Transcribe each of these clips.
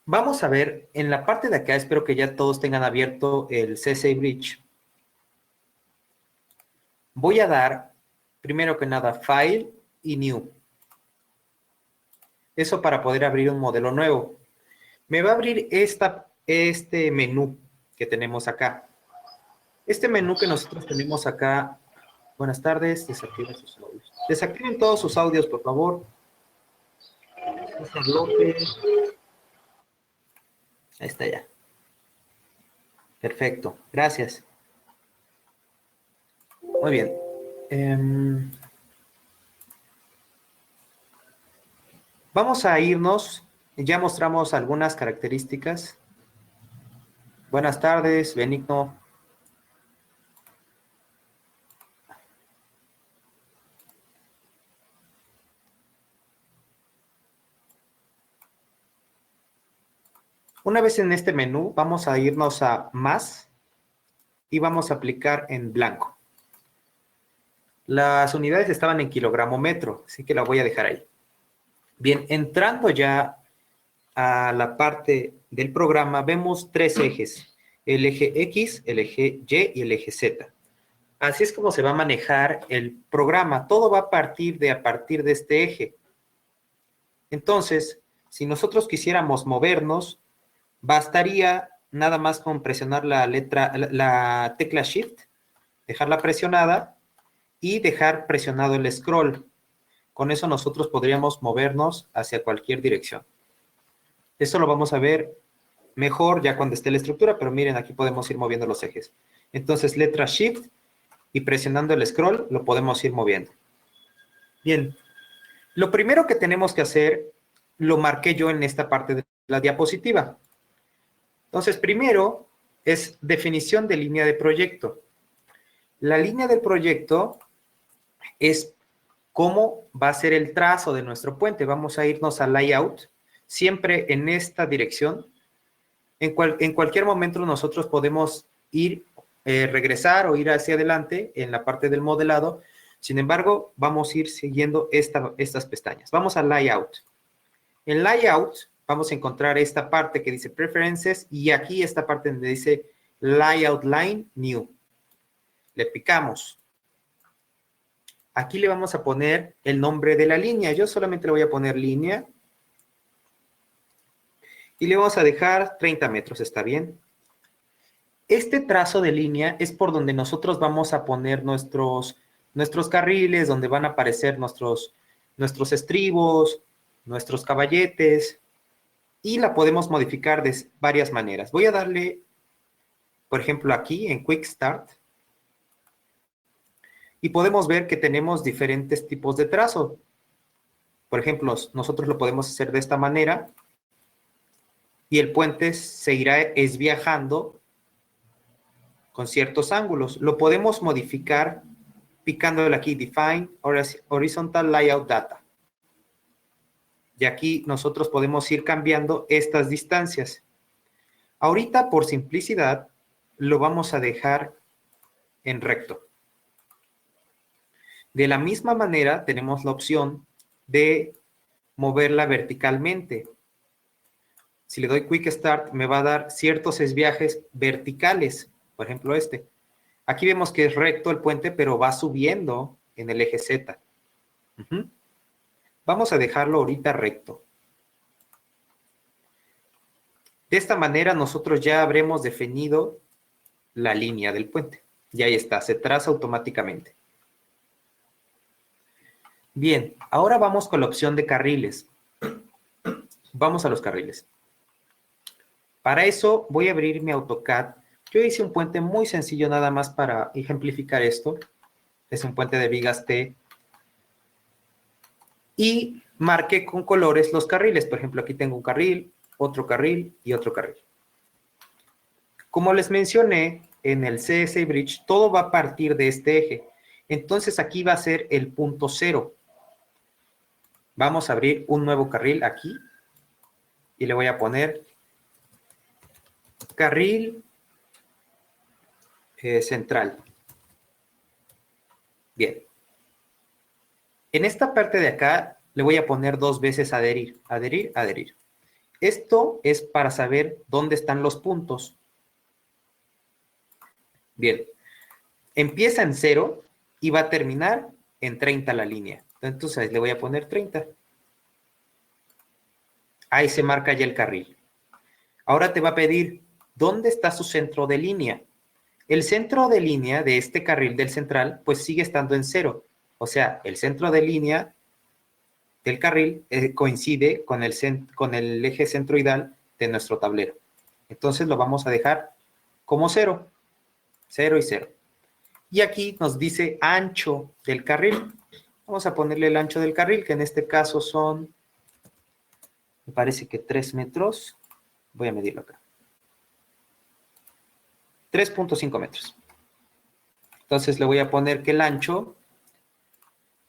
Vamos a ver, en la parte de acá, espero que ya todos tengan abierto el CSA Bridge. Voy a dar, primero que nada, File y New. Eso para poder abrir un modelo nuevo. Me va a abrir este menú que tenemos acá. Este menú que nosotros tenemos acá. Buenas tardes, desactiven sus audios. Desactiven todos sus audios, por favor. César López. Ahí está ya. Perfecto, gracias. Muy bien. Vamos a irnos. Ya mostramos algunas características. Buenas tardes, Benigno. Una vez en este menú, vamos a irnos a más y vamos a aplicar en blanco. Las unidades estaban en kilogramo metro, así que la voy a dejar ahí. Bien, entrando ya a la parte del programa, vemos tres ejes, el eje X, el eje Y y el eje Z. Así es como se va a manejar el programa. Todo va a partir de este eje. Entonces, si nosotros quisiéramos movernos, bastaría nada más con presionar la tecla Shift, dejarla presionada y dejar presionado el scroll. Con eso nosotros podríamos movernos hacia cualquier dirección. Eso lo vamos a ver mejor ya cuando esté la estructura, pero miren, aquí podemos ir moviendo los ejes. Entonces, letra Shift y presionando el scroll lo podemos ir moviendo. Bien, lo primero que tenemos que hacer lo marqué yo en esta parte de la diapositiva. Entonces, primero es definición de línea de proyecto. La línea del proyecto es cómo va a ser el trazo de nuestro puente. Vamos a irnos a layout, siempre en esta dirección. En cualquier momento nosotros podemos ir, regresar o ir hacia adelante en la parte del modelado. Sin embargo, vamos a ir siguiendo estas pestañas. Vamos a layout. En layout vamos a encontrar esta parte que dice preferences y aquí esta parte donde dice layout line new. Le picamos. Aquí le vamos a poner el nombre de la línea. Yo solamente le voy a poner línea. Y le vamos a dejar 30 metros, ¿está bien? Este trazo de línea es por donde nosotros vamos a poner nuestros carriles, donde van a aparecer nuestros estribos, nuestros caballetes, y la podemos modificar de varias maneras. Voy a darle, por ejemplo, aquí en Quick Start, y podemos ver que tenemos diferentes tipos de trazo. Por ejemplo, nosotros lo podemos hacer de esta manera, y el puente se irá esviajando con ciertos ángulos. Lo podemos modificar picándole aquí, Define Horizontal Layout Data. Y aquí nosotros podemos ir cambiando estas distancias. Ahorita, por simplicidad, lo vamos a dejar en recto. De la misma manera, tenemos la opción de moverla verticalmente. Si le doy Quick Start, me va a dar ciertos esviajes verticales. Por ejemplo, este. Aquí vemos que es recto el puente, pero va subiendo en el eje Z. Vamos a dejarlo ahorita recto. De esta manera nosotros ya habremos definido la línea del puente. Y ahí está, se traza automáticamente. Bien, ahora vamos con la opción de carriles. Vamos a los carriles. Para eso voy a abrir mi AutoCAD. Yo hice un puente muy sencillo nada más para ejemplificar esto. Es un puente de vigas T. Y marqué con colores los carriles. Por ejemplo, aquí tengo un carril, otro carril y otro carril. Como les mencioné, en el CSA Bridge todo va a partir de este eje. Entonces aquí va a ser el punto cero. Vamos a abrir un nuevo carril aquí y le voy a poner carril central. Bien. En esta parte de acá le voy a poner dos veces adherir, adherir, adherir. Esto es para saber dónde están los puntos. Bien, empieza en 0 y va a terminar en 30 la línea. Entonces le voy a poner 30. Ahí se marca ya el carril. Ahora te va a pedir, ¿dónde está su centro de línea? El centro de línea de este carril del central, pues sigue estando en 0. O sea, el centro de línea del carril coincide con el eje centroidal de nuestro tablero. Entonces lo vamos a dejar como 0. 0 y 0. Y aquí nos dice ancho del carril. Vamos a ponerle el ancho del carril, que en este caso son, me parece que 3 metros. Voy a medirlo acá. 3.5 metros. Entonces le voy a poner que el ancho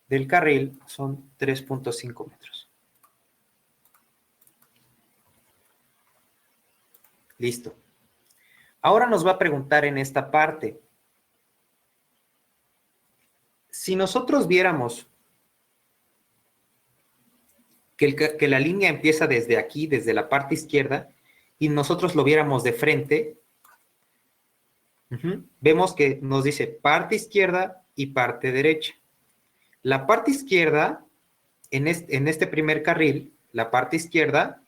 del carril son 3.5 metros. Listo. Ahora nos va a preguntar en esta parte. Si nosotros viéramos que la línea empieza desde aquí, desde la parte izquierda, y nosotros lo viéramos de frente, vemos que nos dice parte izquierda y parte derecha. La parte izquierda, en este primer carril, la parte izquierda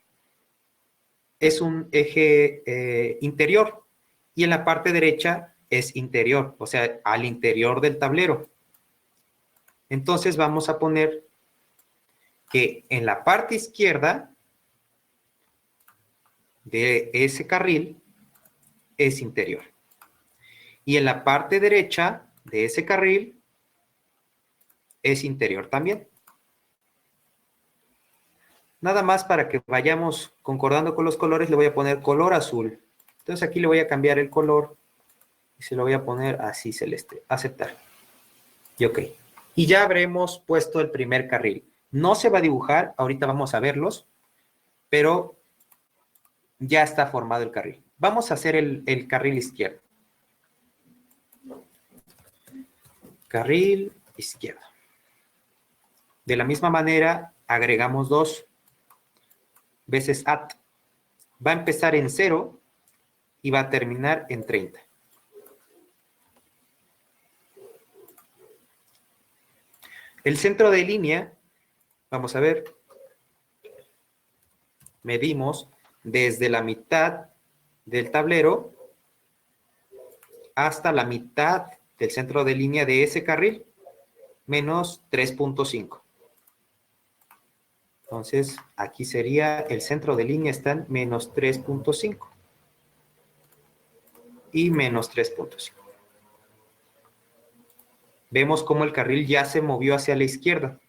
es un eje interior y en la parte derecha es interior, o sea, al interior del tablero. Entonces vamos a poner que en la parte izquierda de ese carril es interior. Y en la parte derecha de ese carril es interior también. Nada más para que vayamos concordando con los colores, le voy a poner color azul. Entonces aquí le voy a cambiar el color y se lo voy a poner así celeste. Aceptar. Y ok. Y ya habremos puesto el primer carril. No se va a dibujar, ahorita vamos a verlos, pero ya está formado el carril. Vamos a hacer el carril izquierdo. Carril izquierdo. De la misma manera, agregamos 2 veces at. Va a empezar en 0 y va a terminar en 30. El centro de línea, vamos a ver, medimos desde la mitad del tablero hasta la mitad del centro de línea de ese carril, menos 3.5. Entonces, aquí sería el centro de línea está en menos 3.5 y menos 3.5. Vemos cómo el carril ya se movió hacia la izquierda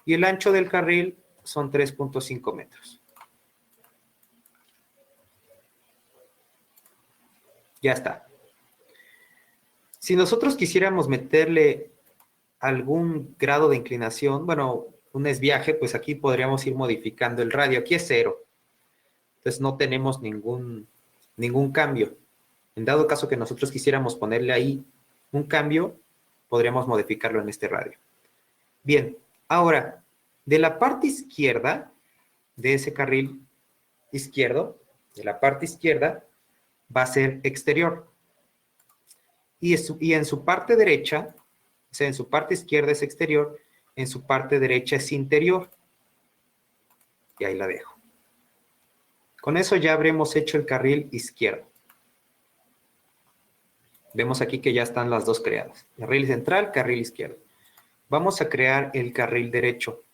y el ancho del carril son 3.5 metros. Ya está. Si nosotros quisiéramos meterle algún grado de inclinación, bueno, un desviaje, pues aquí podríamos ir modificando el radio. Aquí es 0. Entonces no tenemos ningún cambio. En dado caso que nosotros quisiéramos ponerle ahí un cambio, podríamos modificarlo en este radio. Bien, ahora, de la parte izquierda de ese carril izquierdo, de la parte izquierda, va a ser exterior. Y en su parte derecha, o sea, en su parte izquierda es exterior, en su parte derecha es interior. Y ahí la dejo. Con eso ya habremos hecho el carril izquierdo. Vemos aquí que ya están las dos creadas. Carril central, carril izquierdo. Vamos a crear el carril derecho.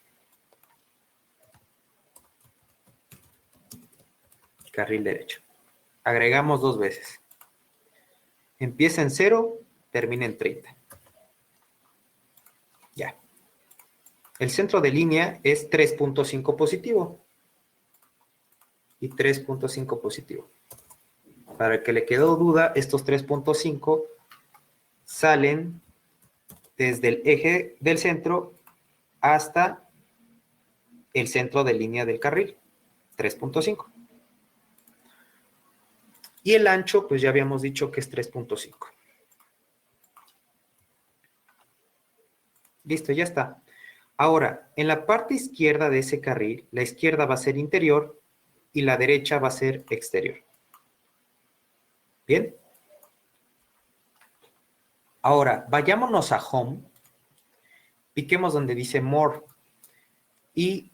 Carril derecho. Agregamos 2 veces. Empieza en 0, termina en 30. Ya. El centro de línea es 3.5 positivo. Y 3.5 positivo. Para el que le quedó duda, estos 3.5 salen desde el eje del centro hasta el centro de línea del carril. 3.5. Y el ancho, pues ya habíamos dicho que es 3.5. Listo, ya está. Ahora, en la parte izquierda de ese carril, la izquierda va a ser interior y la derecha va a ser exterior. ¿Bien? Ahora, vayámonos a Home, piquemos donde dice More y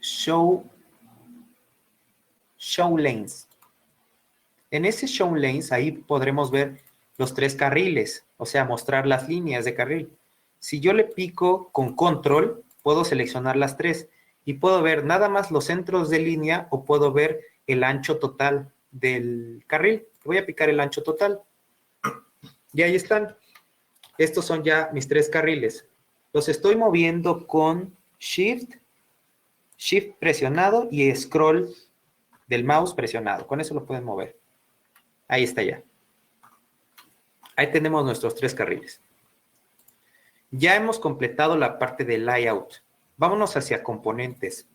Show Lanes. En ese Show Lanes, ahí podremos ver los 3 carriles, o sea, mostrar las líneas de carril. Si yo le pico con Control, puedo seleccionar las 3 y puedo ver nada más los centros de línea o puedo ver el ancho total del carril. Voy a picar el ancho total. Y ahí están. Estos son ya mis 3 carriles. Los estoy moviendo con Shift presionado y Scroll del mouse presionado. Con eso lo pueden mover. Ahí está ya. Ahí tenemos nuestros 3 carriles. Ya hemos completado la parte de layout. Vámonos hacia componentes.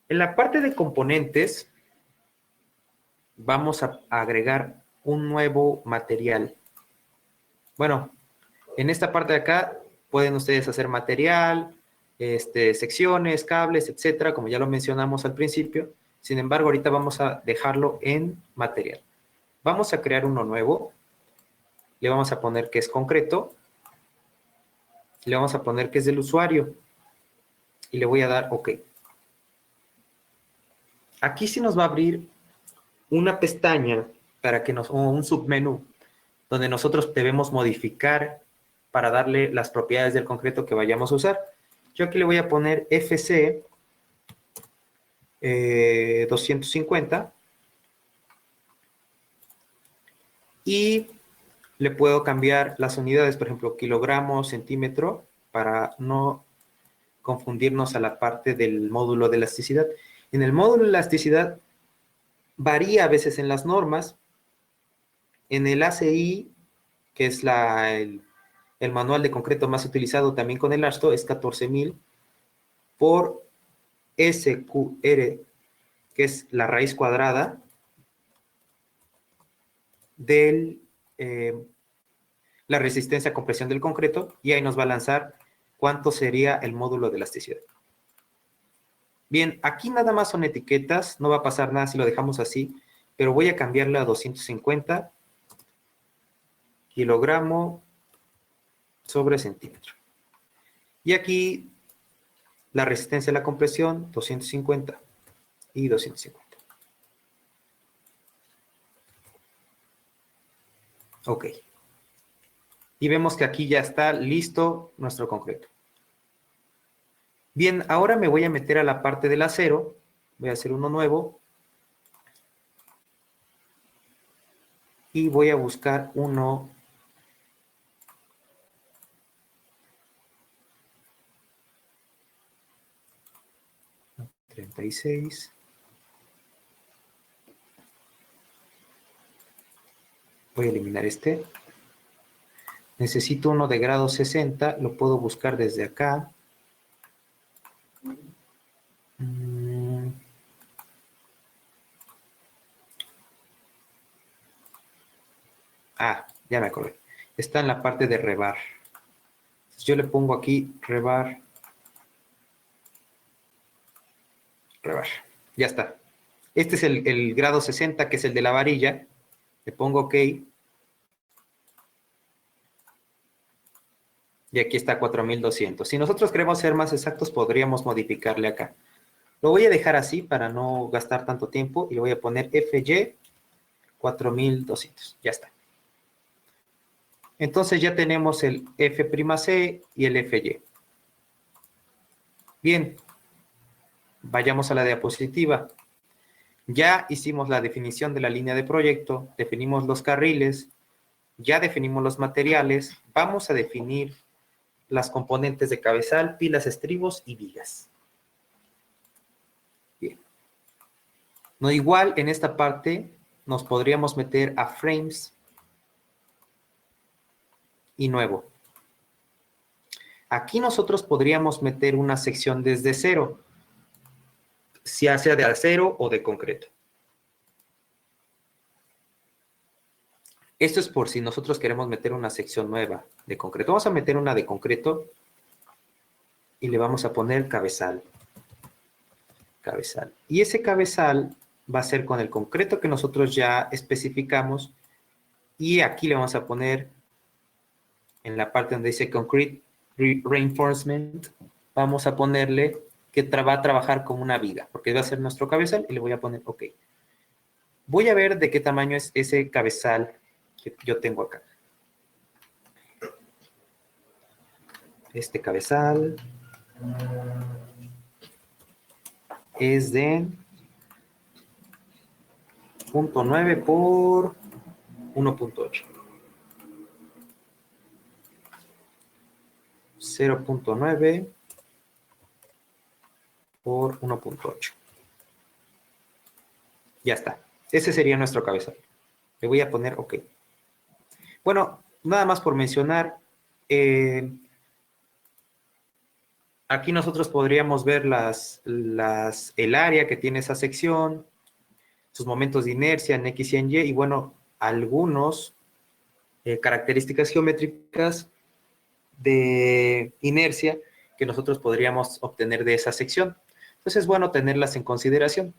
En la parte de componentes, vamos a agregar un nuevo material. Bueno, en esta parte de acá pueden ustedes hacer material, secciones, cables, etcétera, como ya lo mencionamos al principio. Sin embargo, ahorita vamos a dejarlo en material. Vamos a crear uno nuevo. Le vamos a poner que es concreto. Le vamos a poner que es del usuario. Y le voy a dar OK. Aquí sí nos va a abrir una pestaña para que o un submenú donde nosotros debemos modificar para darle las propiedades del concreto que vayamos a usar. Yo aquí le voy a poner FC 250 y le puedo cambiar las unidades, por ejemplo, kilogramos, centímetro, para no confundirnos a la parte del módulo de elasticidad. En el módulo de elasticidad varía a veces en las normas. En el ACI, que es el manual de concreto más utilizado también con el ASTO, es 14.000 por SQR, que es la raíz cuadrada de la resistencia a compresión del concreto, y ahí nos va a lanzar cuánto sería el módulo de elasticidad. Bien, aquí nada más son etiquetas, no va a pasar nada si lo dejamos así, pero voy a cambiarle a 250 kilogramo sobre centímetro. Y aquí la resistencia a la compresión, 250 y 250. Ok. Y vemos que aquí ya está listo nuestro concreto. Bien, ahora me voy a meter a la parte del acero. Voy a hacer uno nuevo. Y voy a buscar uno. $36. Voy a eliminar este. Necesito uno de grado 60. Lo puedo buscar desde acá. Ah, ya me acordé. Está en la parte de rebar. Yo le pongo aquí rebar. Rebar. Ya está. Este es el grado 60, que es el de la varilla. Le pongo OK. Y aquí está 4200. Si nosotros queremos ser más exactos, podríamos modificarle acá. Lo voy a dejar así para no gastar tanto tiempo. Y le voy a poner FY 4200. Ya está. Entonces ya tenemos el F'C y el FY. Bien. Vayamos a la diapositiva. Ya hicimos la definición de la línea de proyecto. Definimos los carriles. Ya definimos los materiales. Vamos a definir las componentes de cabezal, pilas, estribos y vigas. Bien. No, igual en esta parte nos podríamos meter a frames y nuevo. Aquí nosotros podríamos meter una sección desde cero, ya sea de acero o de concreto. Esto es por si nosotros queremos meter una sección nueva de concreto. Vamos a meter una de concreto y le vamos a poner cabezal. cabezal. Y ese cabezal va a ser con el concreto que nosotros ya especificamos. Y aquí le vamos a poner, en la parte donde dice Concrete Reinforcement, vamos a ponerle que va a trabajar como una viga, porque va a ser nuestro cabezal y le voy a poner OK. Voy a ver de qué tamaño es ese cabezal que yo tengo acá. Este cabezal es de 0.9 por 1.8. 0.9 por 1.8. Ya está. Ese sería nuestro cabezal. Le voy a poner OK. Bueno, nada más por mencionar, aquí nosotros podríamos ver el área que tiene esa sección, sus momentos de inercia en X y en Y, y bueno, algunos características geométricas de inercia que nosotros podríamos obtener de esa sección. Entonces es bueno tenerlas en consideración.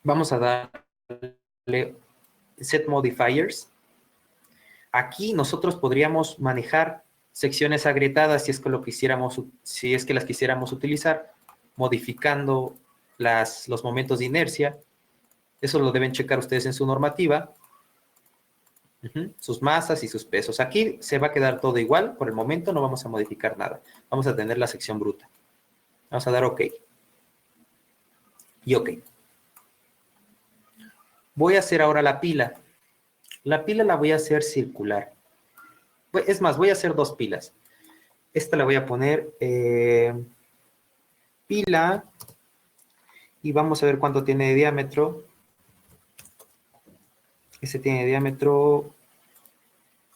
Vamos a darle Set Modifiers. Aquí nosotros podríamos manejar secciones agrietadas si es que las quisiéramos utilizar, modificando los momentos de inercia. Eso lo deben checar ustedes en su normativa. Sus masas y sus pesos. Aquí se va a quedar todo igual. Por el momento no vamos a modificar nada. Vamos a tener la sección bruta. Vamos a dar OK. Y OK. Voy a hacer ahora la pila. La pila la voy a hacer circular. Es más, voy a hacer dos pilas. Esta la voy a poner pila. Y vamos a ver cuánto tiene de diámetro. Este tiene de diámetro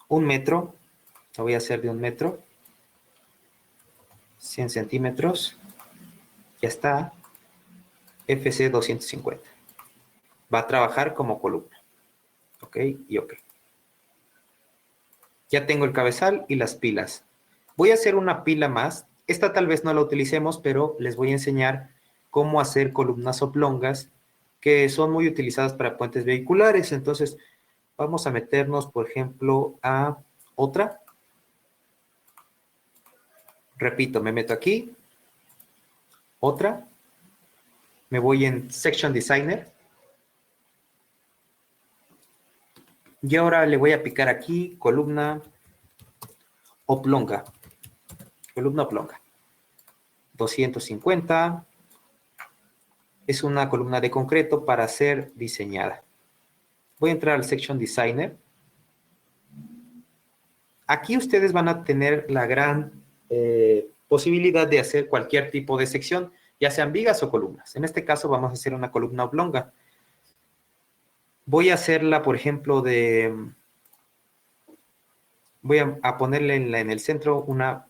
1 metro. Lo voy a hacer de 1 metro. 100 centímetros. Ya está. FC 250. Va a trabajar como columna. OK y OK. Ya tengo el cabezal y las pilas. Voy a hacer una pila más. Esta tal vez no la utilicemos, pero les voy a enseñar cómo hacer columnas oblongas que son muy utilizadas para puentes vehiculares. Entonces, vamos a meternos, por ejemplo, a otra. Repito, me meto aquí. Otra. Me voy en Section Designer. Y ahora le voy a picar aquí, columna oblonga. Columna oblonga. 250. Es una columna de concreto para ser diseñada. Voy a entrar al Section Designer. Aquí ustedes van a tener la gran posibilidad de hacer cualquier tipo de sección, ya sean vigas o columnas. En este caso vamos a hacer una columna oblonga. Voy a hacerla, por ejemplo, voy a ponerle en el centro una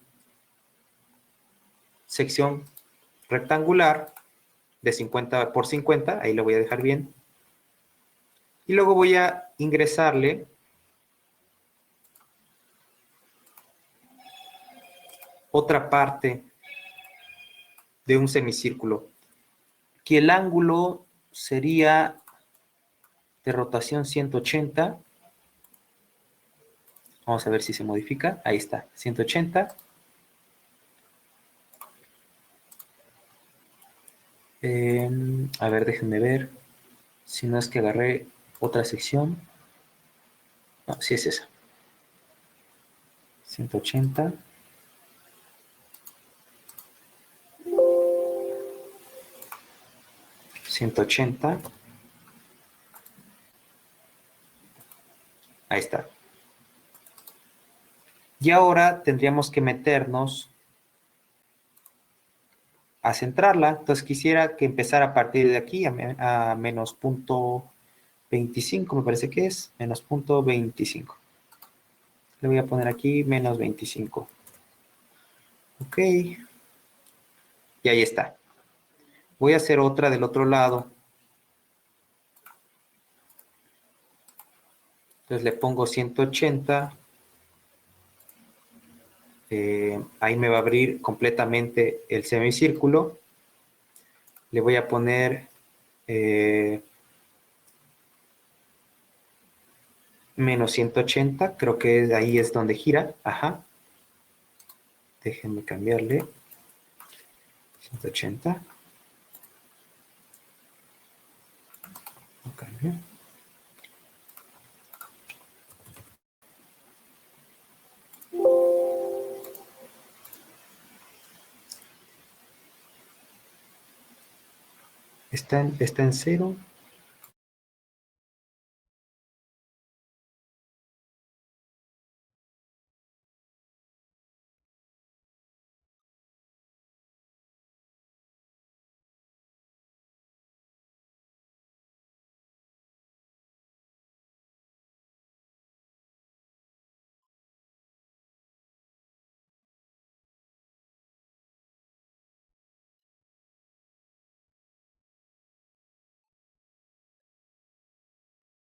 sección rectangular de 50 por 50, ahí lo voy a dejar bien. Y luego voy a ingresarle otra parte de un semicírculo, que el ángulo sería de rotación 180. Vamos a ver si se modifica. Ahí está, 180. A ver, déjenme ver. Si no es que agarré otra sección. No, sí es esa. 180. Ahí está. Y ahora tendríamos que meternos a centrarla. Entonces quisiera que empezara a partir de aquí a menos punto 25, me parece que es. Menos punto 25. Le voy a poner aquí menos 25. OK. Y ahí está. Voy a hacer otra del otro lado. Entonces le pongo 180. Ahí me va a abrir completamente el semicírculo. Le voy a poner menos 180, creo que ahí es donde gira. Ajá. Déjenme cambiarle. 180. Lo cambio. Está en cero.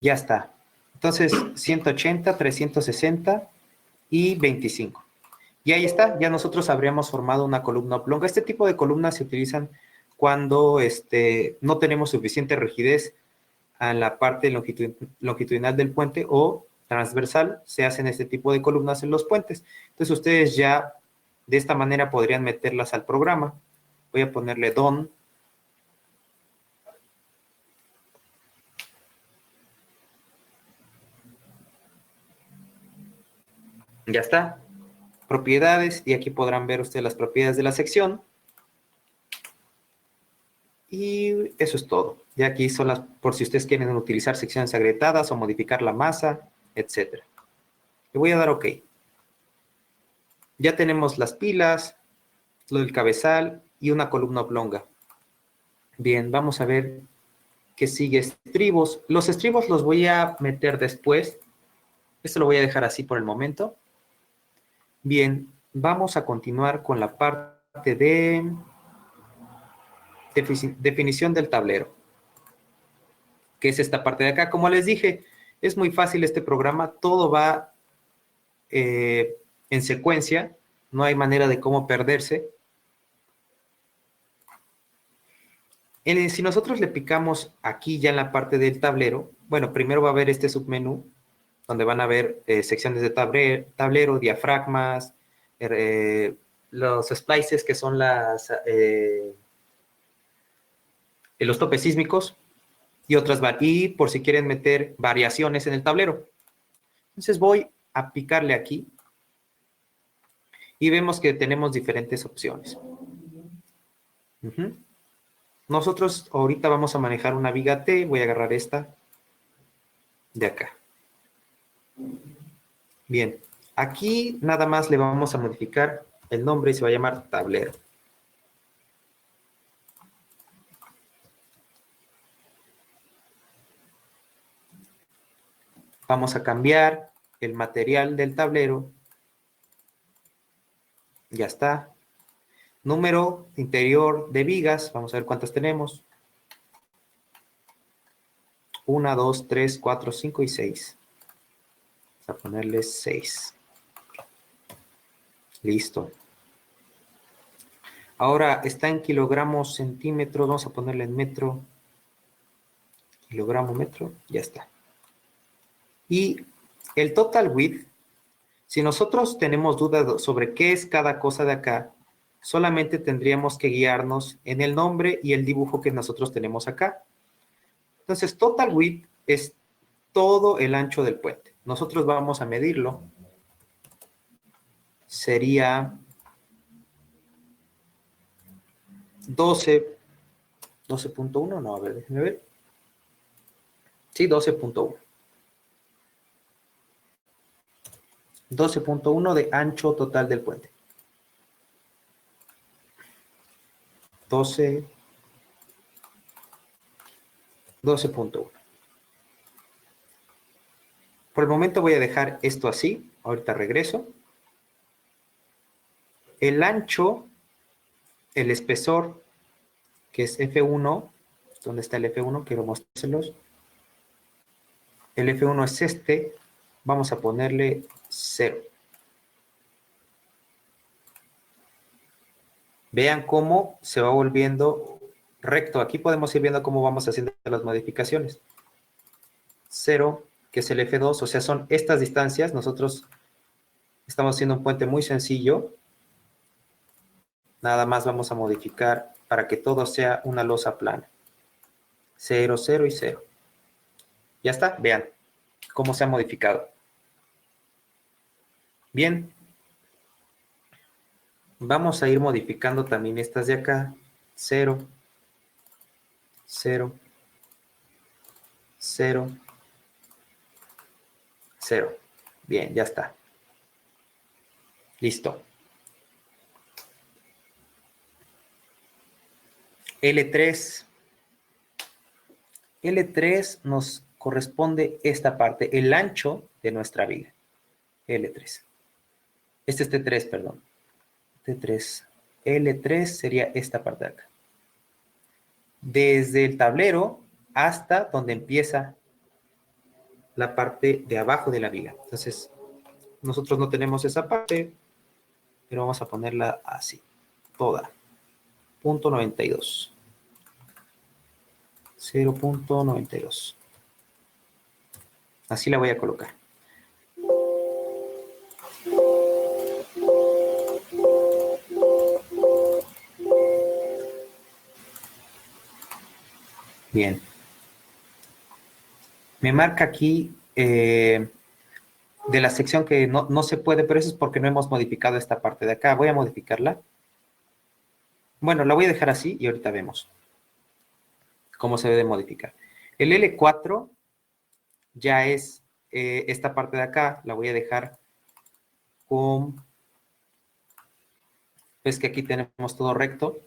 Ya está. Entonces, 180, 360 y 25. Y ahí está, ya nosotros habríamos formado una columna oblonga. Este tipo de columnas se utilizan cuando no tenemos suficiente rigidez a la parte longitudinal del puente o transversal. Se hacen este tipo de columnas en los puentes. Entonces, ustedes ya de esta manera podrían meterlas al programa. Voy a ponerle DON. Ya está. Propiedades, y aquí podrán ver ustedes las propiedades de la sección. Y eso es todo. Y aquí son las, por si ustedes quieren utilizar secciones agrietadas o modificar la masa, etc. Le voy a dar OK. Ya tenemos las pilas, lo del cabezal y una columna oblonga. Bien, vamos a ver qué sigue. Estribos. Los estribos los voy a meter después. Esto lo voy a dejar así por el momento. Bien, vamos a continuar con la parte de definición del tablero, que es esta parte de acá. Como les dije, es muy fácil este programa. Todo va en secuencia. No hay manera de cómo perderse. Si nosotros le picamos aquí ya en la parte del tablero, bueno, primero va a haber este submenú, donde van a ver secciones de tablero, diafragmas, los splices, que son los topes sísmicos, y otras, y por si quieren meter variaciones en el tablero. Entonces voy a picarle aquí, y vemos que tenemos diferentes opciones. Nosotros ahorita vamos a manejar una viga T, voy a agarrar esta de acá. Bien, aquí nada más le vamos a modificar el nombre y se va a llamar tablero. Vamos a cambiar el material del tablero. Ya está. Número interior de vigas, vamos a ver cuántas tenemos. 1, 2, 3, 4, 5 y 6. Vamos a ponerle 6. Listo. Ahora está en kilogramos, centímetros, vamos a ponerle en metro. Kilogramo, metro, ya está. Y el total width, si nosotros tenemos dudas sobre qué es cada cosa de acá, solamente tendríamos que guiarnos en el nombre y el dibujo que nosotros tenemos acá. Entonces, total width es todo el ancho del puente. Nosotros vamos a medirlo. Sería 12.1, no, a ver, déjenme ver. Sí, 12.1. 12.1 de ancho total del puente. 12.1. Por el momento voy a dejar esto así. Ahorita regreso. El ancho, el espesor, que es F1. ¿Dónde está el F1? Quiero mostrárselos. El F1 es este. Vamos a ponerle 0. Vean cómo se va volviendo recto. Aquí podemos ir viendo cómo vamos haciendo las modificaciones. 0, que es el F2, o sea, son estas distancias. Nosotros estamos haciendo un puente muy sencillo. Nada más vamos a modificar para que todo sea una losa plana. 0, 0 y 0. Ya está, vean cómo se ha modificado. Bien. Vamos a ir modificando también estas de acá. 0, 0, 0, 0. Bien, ya está. Listo. L3. L3 nos corresponde esta parte, el ancho de nuestra viga. L3. Este es T3, perdón. T3. L3 sería esta parte de acá. Desde el tablero hasta donde empieza la parte de abajo de la viga. Entonces, nosotros no tenemos esa parte, pero vamos a ponerla así, toda. Punto 92. 0.92. Así la voy a colocar. Bien. Me marca aquí de la sección que no se puede, pero eso es porque no hemos modificado esta parte de acá. Voy a modificarla. Bueno, la voy a dejar así y ahorita vemos cómo se debe modificar. El L4 ya es esta parte de acá. La voy a dejar con... Ves que aquí tenemos todo recto.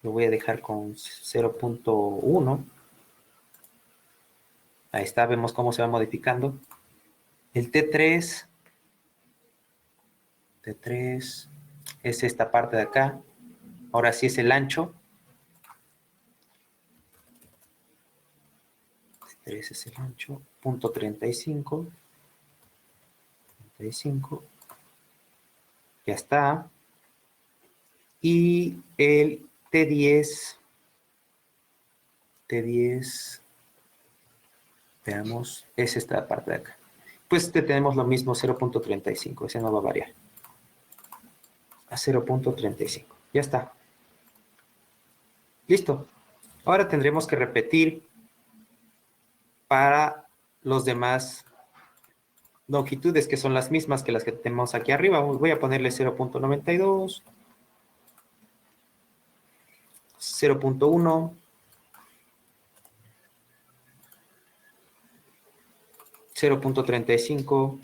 Lo voy a dejar con 0.1. Ahí está, vemos cómo se va modificando. El T3 es esta parte de acá. Ahora sí es el ancho. T3 es el ancho. Punto 35. 35. Ya está. Y el T10. Veamos, es esta parte de acá. Pues tenemos lo mismo, 0.35. Ese no va a variar. A 0.35. Ya está. Listo. Ahora tendremos que repetir para los demás longitudes, que son las mismas que las que tenemos aquí arriba. Voy a ponerle 0.92, 0.1, 0.35,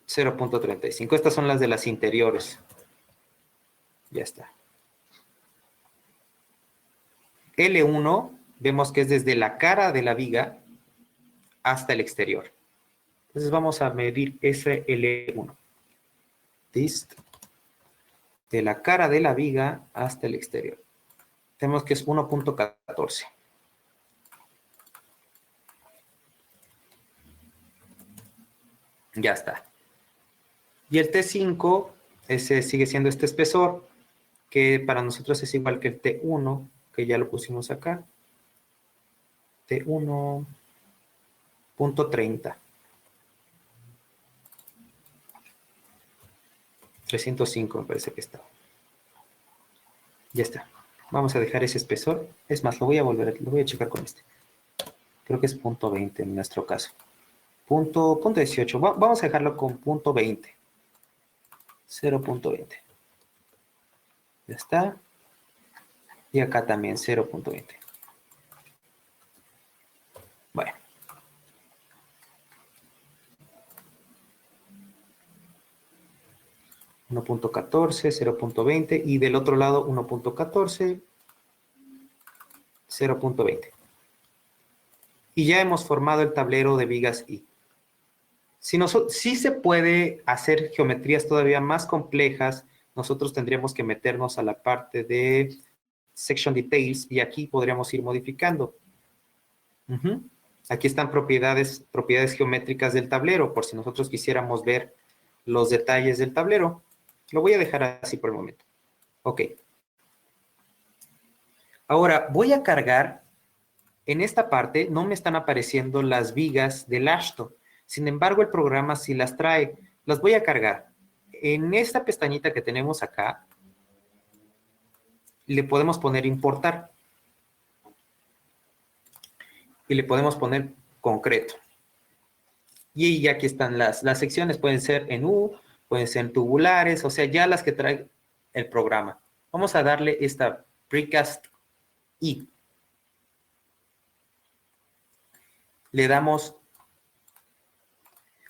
0.35. Estas son las de las interiores. Ya está. L1, vemos que es desde la cara de la viga hasta el exterior. Entonces vamos a medir ese L1. Dist de la cara de la viga hasta el exterior. Tenemos que es 1.14. Ya está. Y el T5, ese sigue siendo este espesor, que para nosotros es igual que el T1, que ya lo pusimos acá. T1.30. 305 me parece que está. Ya está. Vamos a dejar ese espesor. Es más, lo voy a checar con este. Creo que es punto 20 en nuestro caso. Punto 18. Vamos a dejarlo con punto 20. 0.20. Ya está. Y acá también 0.20. Bueno. .14, 0.20 y del otro lado 1.14, 0.20. Y ya hemos formado el tablero de vigas I. Si se puede hacer geometrías todavía más complejas, nosotros tendríamos que meternos a la parte de Section Details y aquí podríamos ir modificando. Aquí están propiedades geométricas del tablero, por si nosotros quisiéramos ver los detalles del tablero. Lo voy a dejar así por el momento. Ok. Ahora voy a cargar, en esta parte no me están apareciendo las vigas del Ashto. Sin embargo, el programa sí las trae. Las voy a cargar. En esta pestañita que tenemos acá, le podemos poner importar. Y le podemos poner concreto. Y ya aquí están las secciones. Pueden ser en U, pueden ser en tubulares, o sea, ya las que trae el programa. Vamos a darle esta precast I. Le damos,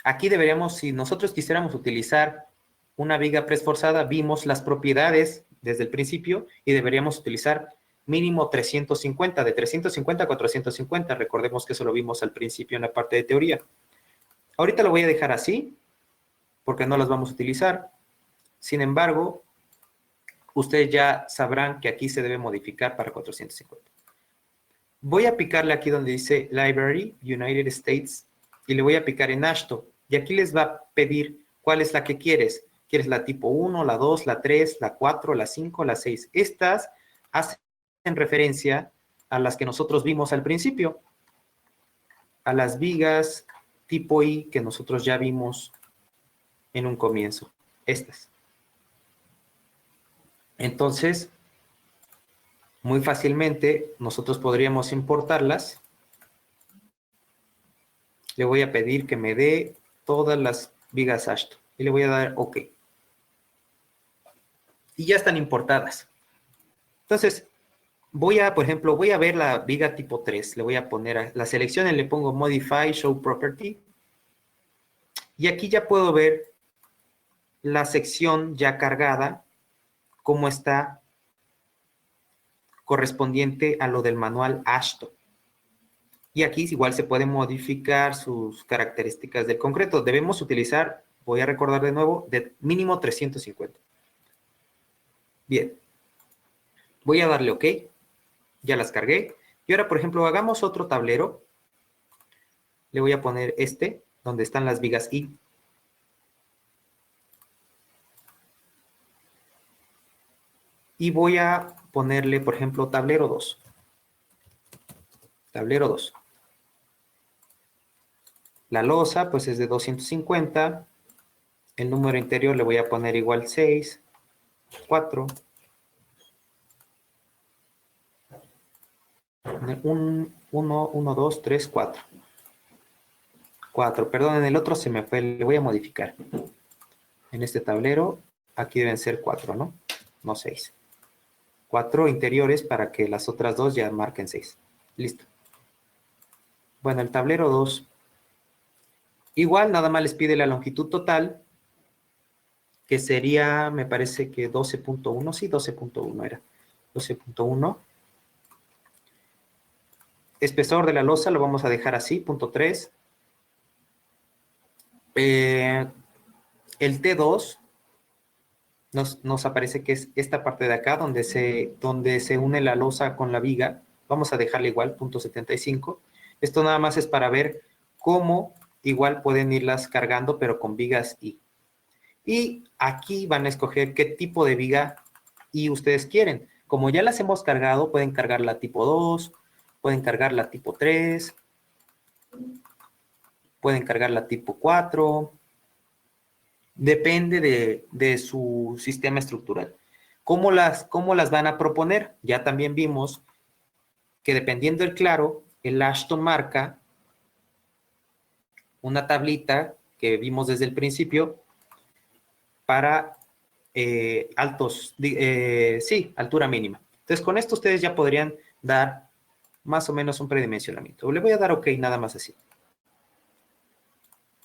aquí deberíamos, si nosotros quisiéramos utilizar una viga preesforzada, vimos las propiedades desde el principio y deberíamos utilizar mínimo 350, de 350 a 450. Recordemos que eso lo vimos al principio en la parte de teoría. Ahorita lo voy a dejar así, porque no las vamos a utilizar. Sin embargo, ustedes ya sabrán que aquí se debe modificar para 450. Voy a picarle aquí donde dice Library, United States, y le voy a picar en Ashto. Y aquí les va a pedir cuál es la que quieres. ¿Quieres la tipo 1, la 2, la 3, la 4, la 5, la 6? Estas hacen referencia a las que nosotros vimos al principio, a las vigas tipo I que nosotros ya vimos en un comienzo. Estas. Entonces, muy fácilmente nosotros podríamos importarlas. Le voy a pedir que me dé todas las vigas Ashto y le voy a dar OK. Y ya están importadas. Entonces, por ejemplo, voy a ver la viga tipo 3. Le voy a poner a la selección y le pongo Modify Show Property. Y aquí ya puedo ver la sección ya cargada, cómo está correspondiente a lo del manual Ashto. Y aquí igual se pueden modificar sus características del concreto. Debemos utilizar, voy a recordar de nuevo, de mínimo 350. Bien. Voy a darle OK. Ya las cargué. Y ahora, por ejemplo, hagamos otro tablero. Le voy a poner este, donde están las vigas I. Y voy a ponerle, por ejemplo, tablero 2. Tablero 2. La losa, pues, es de 250. El número interior le voy a poner igual 6, 4. 1, 2, 3, 4. 4, perdón, en el otro se me fue, le voy a modificar. En este tablero, aquí deben ser 4, ¿no? No 6. 4 interiores para que las otras dos ya marquen 6. Listo. Bueno, el tablero 2. Igual, nada más les pide la longitud total, que sería, me parece que 12.1. Sí, 12.1 era. 12.1. Espesor de la losa lo vamos a dejar así, 0.3. El T2 nos aparece que es esta parte de acá, donde se une la losa con la viga. Vamos a dejarle igual, 0.75. Esto nada más es para ver cómo igual pueden irlas cargando, pero con vigas I. Y aquí van a escoger qué tipo de viga I ustedes quieren. Como ya las hemos cargado, pueden cargar la tipo 2, pueden cargar la tipo 3, pueden cargar la tipo 4. Depende de su sistema estructural. ¿Cómo las van a proponer? Ya también vimos que dependiendo del claro, el Ashton marca una tablita que vimos desde el principio para altura mínima. Entonces, con esto ustedes ya podrían dar más o menos un predimensionamiento. Le voy a dar OK, nada más así.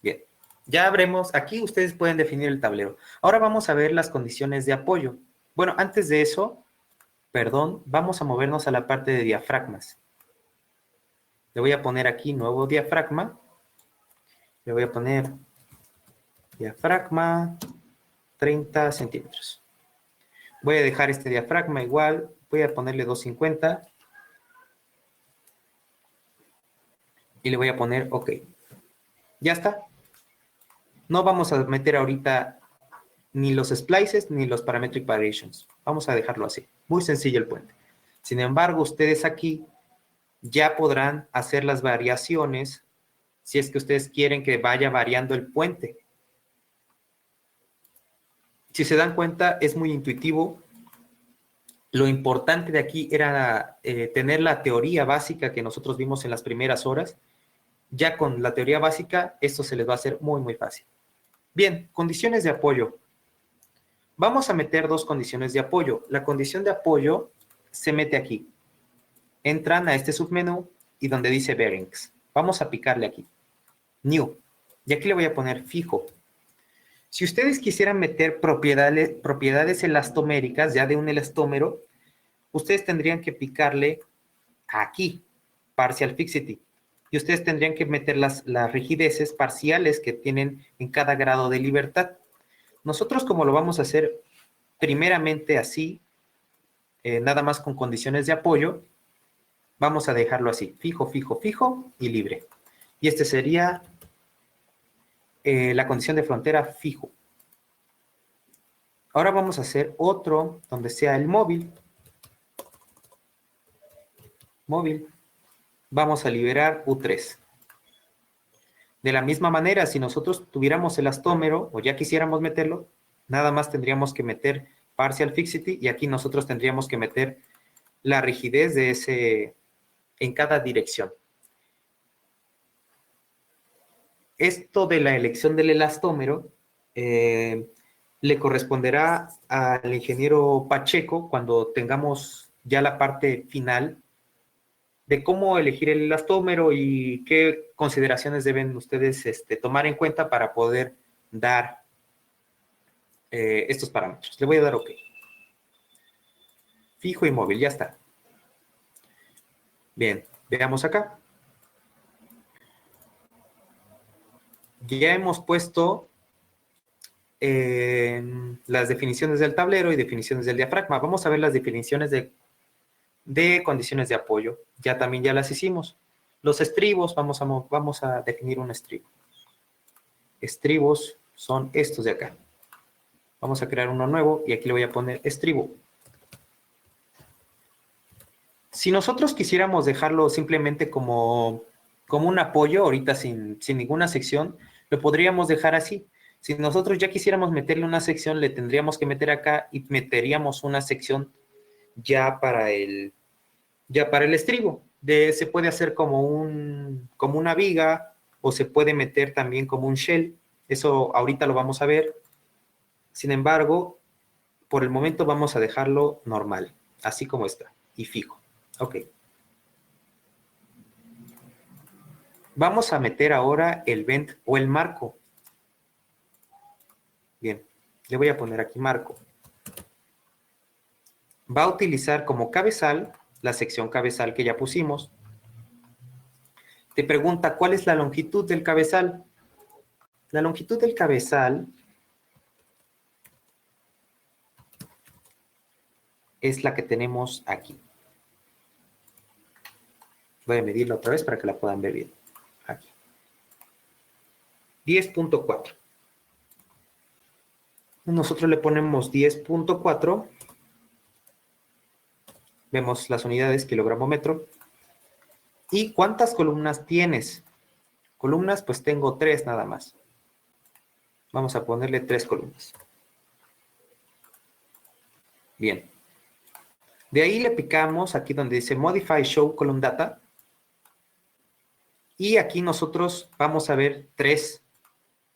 Bien. Ya habremos, aquí ustedes pueden definir el tablero. Ahora vamos a ver las condiciones de apoyo. Bueno, antes de eso, perdón, vamos a movernos a la parte de diafragmas. Le voy a poner aquí nuevo diafragma. Le voy a poner diafragma 30 centímetros. Voy a dejar este diafragma igual. Voy a ponerle 250. Y le voy a poner OK. Ya está. No vamos a meter ahorita ni los splices ni los parametric variations. Vamos a dejarlo así. Muy sencillo el puente. Sin embargo, ustedes aquí ya podrán hacer las variaciones si es que ustedes quieren que vaya variando el puente. Si se dan cuenta, es muy intuitivo. Lo importante de aquí era tener la teoría básica que nosotros vimos en las primeras horas. Ya con la teoría básica, esto se les va a hacer muy, muy fácil. Bien, condiciones de apoyo. Vamos a meter dos condiciones de apoyo. La condición de apoyo se mete aquí. Entran a este submenú y donde dice bearings. Vamos a picarle aquí. New. Y aquí le voy a poner fijo. Si ustedes quisieran meter propiedades elastoméricas, ya de un elastómero, ustedes tendrían que picarle aquí, partial fixity. Y ustedes tendrían que meter las rigideces parciales que tienen en cada grado de libertad. Nosotros, como lo vamos a hacer primeramente así, nada más con condiciones de apoyo, vamos a dejarlo así, fijo, fijo, fijo y libre. Y este sería la condición de frontera fijo. Ahora vamos a hacer otro donde sea el móvil. Móvil. Vamos a liberar U3. De la misma manera, si nosotros tuviéramos el elastómero o ya quisiéramos meterlo, nada más tendríamos que meter partial fixity y aquí nosotros tendríamos que meter la rigidez de ese en cada dirección. Esto de la elección del elastómero le corresponderá al ingeniero Pacheco cuando tengamos ya la parte final de cómo elegir el elastómero y qué consideraciones deben ustedes tomar en cuenta para poder dar estos parámetros. Le voy a dar OK. Fijo y móvil, ya está. Bien, veamos acá. Ya hemos puesto las definiciones del tablero y definiciones del diafragma. Vamos a ver las definiciones de condiciones de apoyo. Ya también ya las hicimos. Los estribos, vamos a definir un estribo. Estribos son estos de acá. Vamos a crear uno nuevo y aquí le voy a poner estribo. Si nosotros quisiéramos dejarlo simplemente como un apoyo, ahorita sin ninguna sección, lo podríamos dejar así. Si nosotros ya quisiéramos meterle una sección, le tendríamos que meter acá y meteríamos una sección ya para el estribo. Se puede hacer como una viga o se puede meter también como un shell. Eso ahorita lo vamos a ver. Sin embargo, por el momento vamos a dejarlo normal, así como está, y fijo. Ok. Vamos a meter ahora el vent o el marco. Bien, le voy a poner aquí marco. Va a utilizar como cabezal la sección cabezal que ya pusimos. Te pregunta, ¿cuál es la longitud del cabezal? La longitud del cabezal es la que tenemos aquí. Voy a medirla otra vez para que la puedan ver bien. Aquí. 10.4. Nosotros le ponemos 10.4. Vemos las unidades kilogramo metro. ¿Y cuántas columnas tienes? Columnas, pues tengo 3 nada más. Vamos a ponerle 3 columnas. Bien. De ahí le picamos aquí donde dice Modify Show Column Data. Y aquí nosotros vamos a ver 3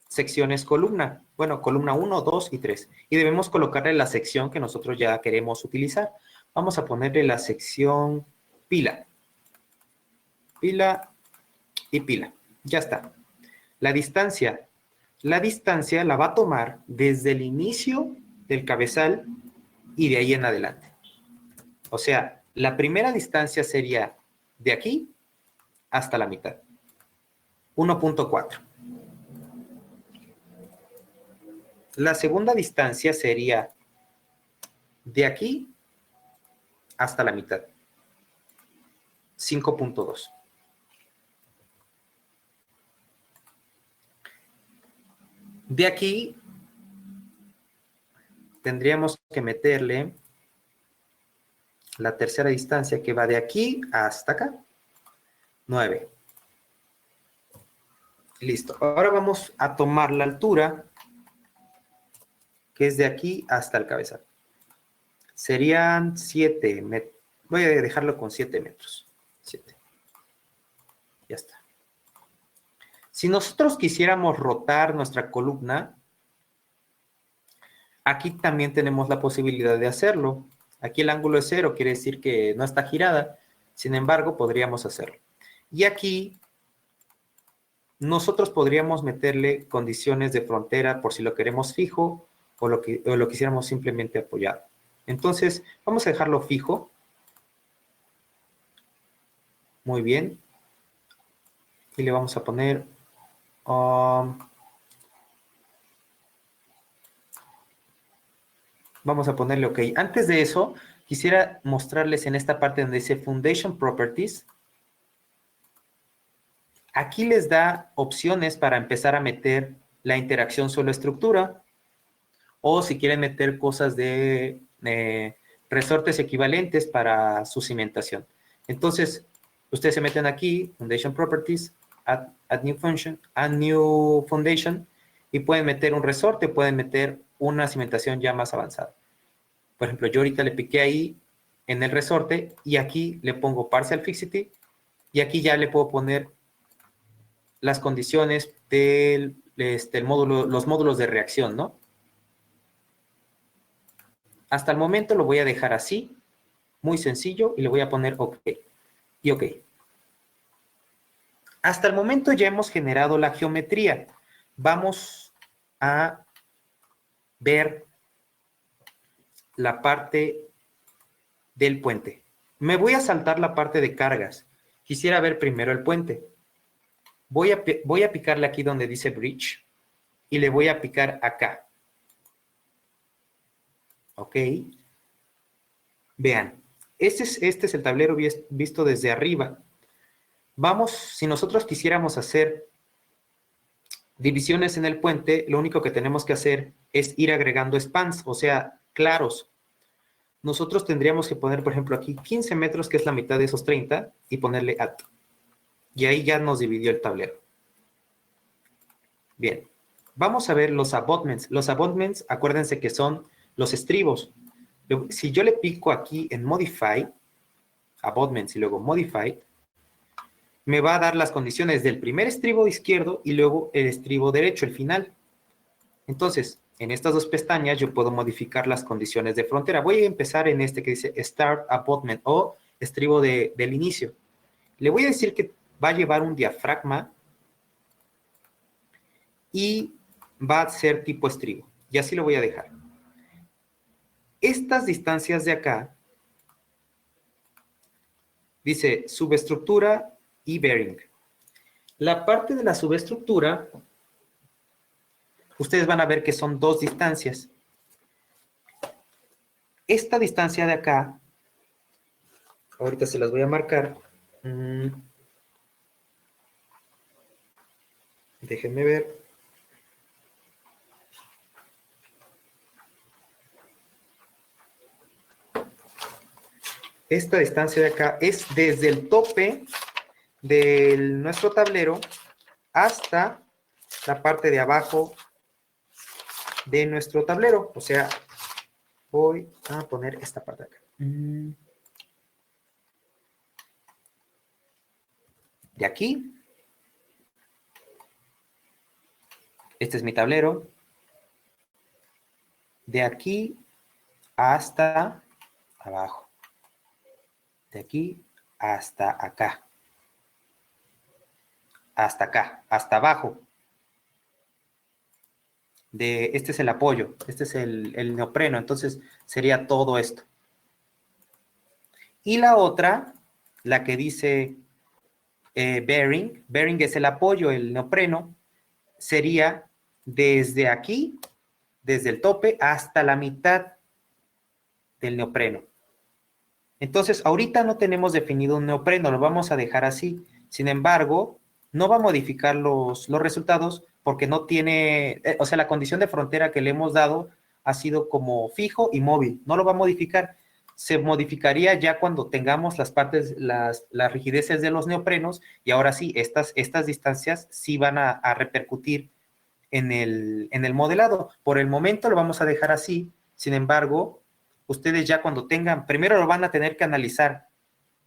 secciones columna. Bueno, columna 1, 2 y 3. Y debemos colocarle la sección que nosotros ya queremos utilizar. Vamos a ponerle la sección pila. Pila y pila. Ya está. La distancia la va a tomar desde el inicio del cabezal y de ahí en adelante. O sea, la primera distancia sería de aquí hasta la mitad. 1.4. La segunda distancia sería de aquí hasta la mitad. 5.2. De aquí tendríamos que meterle la tercera distancia que va de aquí hasta acá. 9. Listo. Ahora vamos a tomar la altura que es de aquí hasta el cabezal. Serían 7 metros. Voy a dejarlo con 7 metros. 7. Ya está. Si nosotros quisiéramos rotar nuestra columna, aquí también tenemos la posibilidad de hacerlo. Aquí el ángulo es 0, quiere decir que no está girada. Sin embargo, podríamos hacerlo. Y aquí nosotros podríamos meterle condiciones de frontera por si lo queremos fijo o lo quisiéramos simplemente apoyado. Entonces, vamos a dejarlo fijo. Muy bien. Y le vamos a poner... vamos a ponerle OK. Antes de eso, quisiera mostrarles en esta parte donde dice Foundation Properties. Aquí les da opciones para empezar a meter la interacción suelo-estructura. O si quieren meter cosas de resortes equivalentes para su cimentación. Entonces, ustedes se meten aquí, Foundation Properties, add new function, add new foundation, y pueden meter un resorte, pueden meter una cimentación ya más avanzada. Por ejemplo, yo ahorita le piqué ahí en el resorte y aquí le pongo Partial Fixity y aquí ya le puedo poner las condiciones del módulo, los módulos de reacción, ¿no? Hasta el momento lo voy a dejar así, muy sencillo, y le voy a poner OK. Y OK. Hasta el momento ya hemos generado la geometría. Vamos a ver la parte del puente. Me voy a saltar la parte de cargas. Quisiera ver primero el puente. Voy a picarle aquí donde dice Bridge y le voy a picar acá. Ok. Vean, este es el tablero visto desde arriba. Vamos, si nosotros quisiéramos hacer divisiones en el puente, lo único que tenemos que hacer es ir agregando spans, o sea, claros. Nosotros tendríamos que poner, por ejemplo, aquí 15 metros, que es la mitad de esos 30, y ponerle add. Y ahí ya nos dividió el tablero. Bien, vamos a ver los abutments. Los abutments, acuérdense que son los estribos. Si yo le pico aquí en Modify, abutments y luego Modify, me va a dar las condiciones del primer estribo izquierdo y luego el estribo derecho, el final. Entonces, en estas dos pestañas yo puedo modificar las condiciones de frontera. Voy a empezar en este que dice Start Abutment o estribo del inicio. Le voy a decir que va a llevar un diafragma y va a ser tipo estribo. Y así lo voy a dejar. Estas distancias de acá dice subestructura y bearing. La parte de la subestructura, ustedes van a ver que son dos distancias. Esta distancia de acá, ahorita se las voy a marcar. Déjenme ver. Esta distancia de acá es desde el tope de nuestro tablero hasta la parte de abajo de nuestro tablero. O sea, voy a poner esta parte de acá. De aquí. Este es mi tablero. De aquí hasta abajo. De aquí hasta acá. Hasta acá, hasta abajo. Este es el apoyo, este es el neopreno, entonces sería todo esto. Y la otra, la que dice bearing es el apoyo, el neopreno, sería desde aquí, desde el tope hasta la mitad del neopreno. Entonces, ahorita no tenemos definido un neopreno, lo vamos a dejar así. Sin embargo, no va a modificar los resultados porque no tiene, o sea, la condición de frontera que le hemos dado ha sido como fijo y móvil, no lo va a modificar. Se modificaría ya cuando tengamos las partes, las rigideces de los neoprenos, y ahora sí, estas distancias sí van a repercutir en el modelado. Por el momento lo vamos a dejar así. Sin embargo, ustedes ya cuando tengan, primero lo van a tener que analizar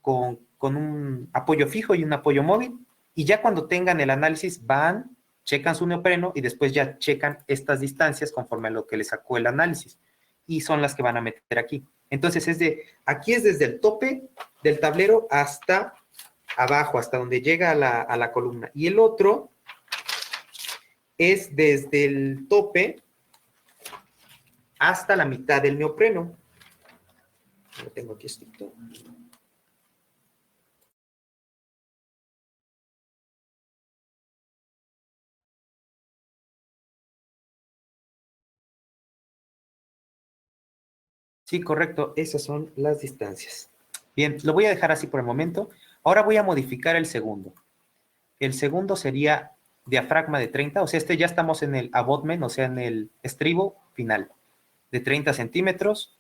con un apoyo fijo y un apoyo móvil, y ya cuando tengan el análisis van, checan su neopreno y después ya checan estas distancias conforme a lo que les sacó el análisis, y son las que van a meter aquí. Entonces aquí es desde el tope del tablero hasta abajo, hasta donde llega a la columna, y el otro es desde el tope hasta la mitad del neopreno. Lo tengo aquí escrito. Sí, correcto. Esas son las distancias. Bien, lo voy a dejar así por el momento. Ahora voy a modificar el segundo. El segundo sería diafragma de 30, o sea, ya estamos en el abutment, o sea, en el estribo final, de 30 centímetros,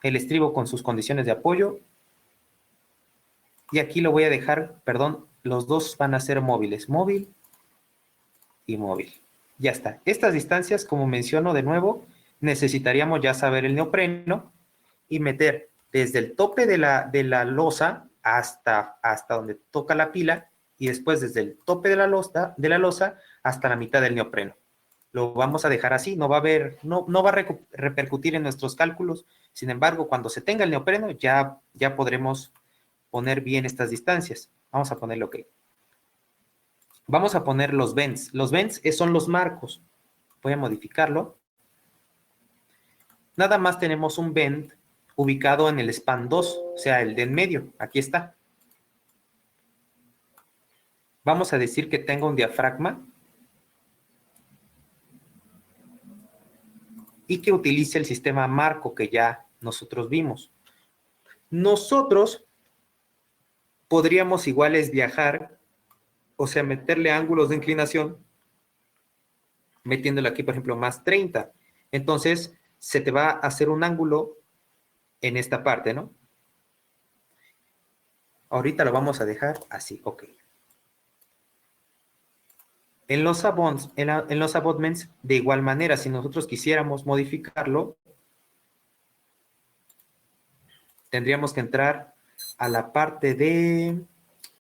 el estribo con sus condiciones de apoyo, y aquí lo voy a dejar, perdón, los dos van a ser móviles, móvil y móvil. Ya está. Estas distancias, como menciono de nuevo, necesitaríamos ya saber el neopreno y meter desde el tope de la losa hasta donde toca la pila, y después desde el tope de la losa hasta la mitad del neopreno. Lo vamos a dejar así, no va a repercutir en nuestros cálculos. Sin embargo, cuando se tenga el neopreno, ya podremos poner bien estas distancias. Vamos a ponerle OK. Vamos a poner los bends. Los bends son los marcos. Voy a modificarlo. Nada más tenemos un bend ubicado en el span 2, o sea, el de en medio. Aquí está. Vamos a decir que tengo un diafragma y que utilice el sistema marco que ya nosotros vimos. Nosotros podríamos iguales viajar, o sea, meterle ángulos de inclinación, metiéndole aquí, por ejemplo, más 30. Entonces, se te va a hacer un ángulo en esta parte, ¿no? Ahorita lo vamos a dejar así, OK. En los abutments, de igual manera, si nosotros quisiéramos modificarlo, tendríamos que entrar a la parte de...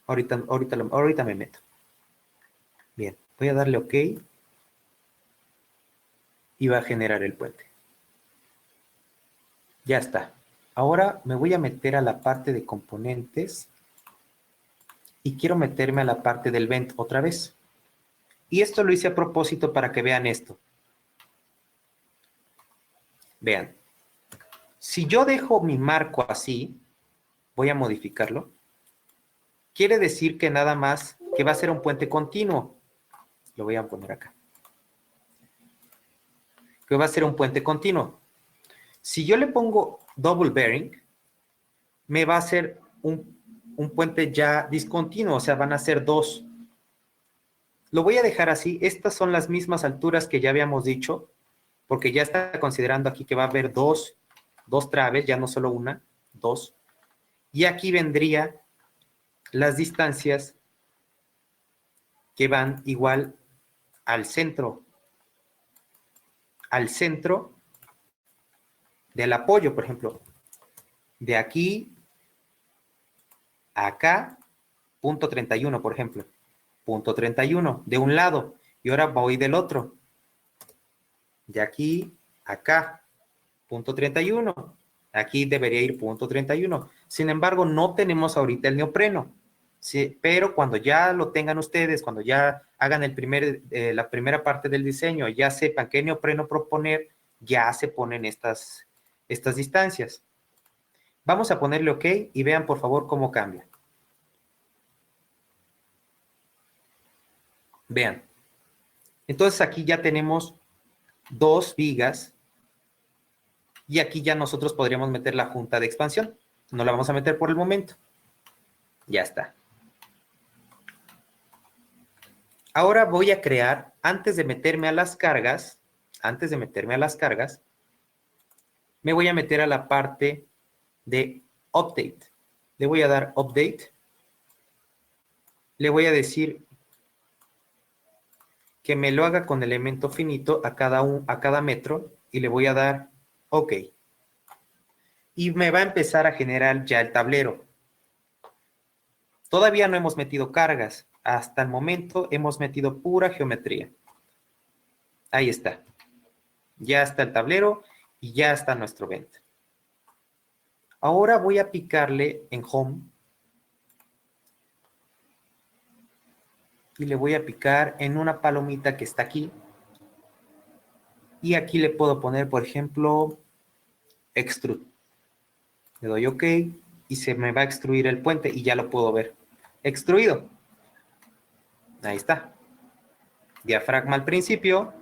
Ahorita me meto. Bien, voy a darle OK y va a generar el puente. Ya está. Ahora me voy a meter a la parte de componentes y quiero meterme a la parte del vent otra vez. Y esto lo hice a propósito para que vean esto. Vean. Si yo dejo mi marco así, voy a modificarlo, quiere decir que nada más que va a ser un puente continuo. Lo voy a poner acá. Que va a ser un puente continuo. Si yo le pongo double bearing, me va a hacer un puente ya discontinuo, o sea, van a ser dos. Lo voy a dejar así. Estas son las mismas alturas que ya habíamos dicho, porque ya está considerando aquí que va a haber dos traves, ya no solo una, dos. Y aquí vendría las distancias que van igual al centro del apoyo, por ejemplo, de aquí a acá, punto 31, por ejemplo, punto 31 de un lado, y ahora voy del otro, de aquí a acá, punto 31, aquí debería ir punto 31. Sin embargo, no tenemos ahorita el neopreno. Sí, pero cuando ya lo tengan ustedes, cuando ya hagan la primera parte del diseño, ya sepan qué neopreno proponer, ya se ponen estas distancias. Vamos a ponerle OK y vean por favor cómo cambia. Vean. Entonces aquí ya tenemos dos vigas y aquí ya nosotros podríamos meter la junta de expansión. No la vamos a meter por el momento. Ya está. Ahora voy a crear, antes de meterme a las cargas, me voy a meter a la parte de Update. Le voy a dar Update. Le voy a decir que me lo haga con elemento finito a cada metro y le voy a dar OK. Y me va a empezar a generar ya el tablero. Todavía no hemos metido cargas. Hasta el momento hemos metido pura geometría. Ahí está. Ya está el tablero y ya está nuestro event. Ahora voy a picarle en Home. Y le voy a picar en una palomita que está aquí. Y aquí le puedo poner, por ejemplo, Extrude. Le doy OK y se me va a extruir el puente y ya lo puedo ver. Extruido. Ahí está. Diafragma al principio.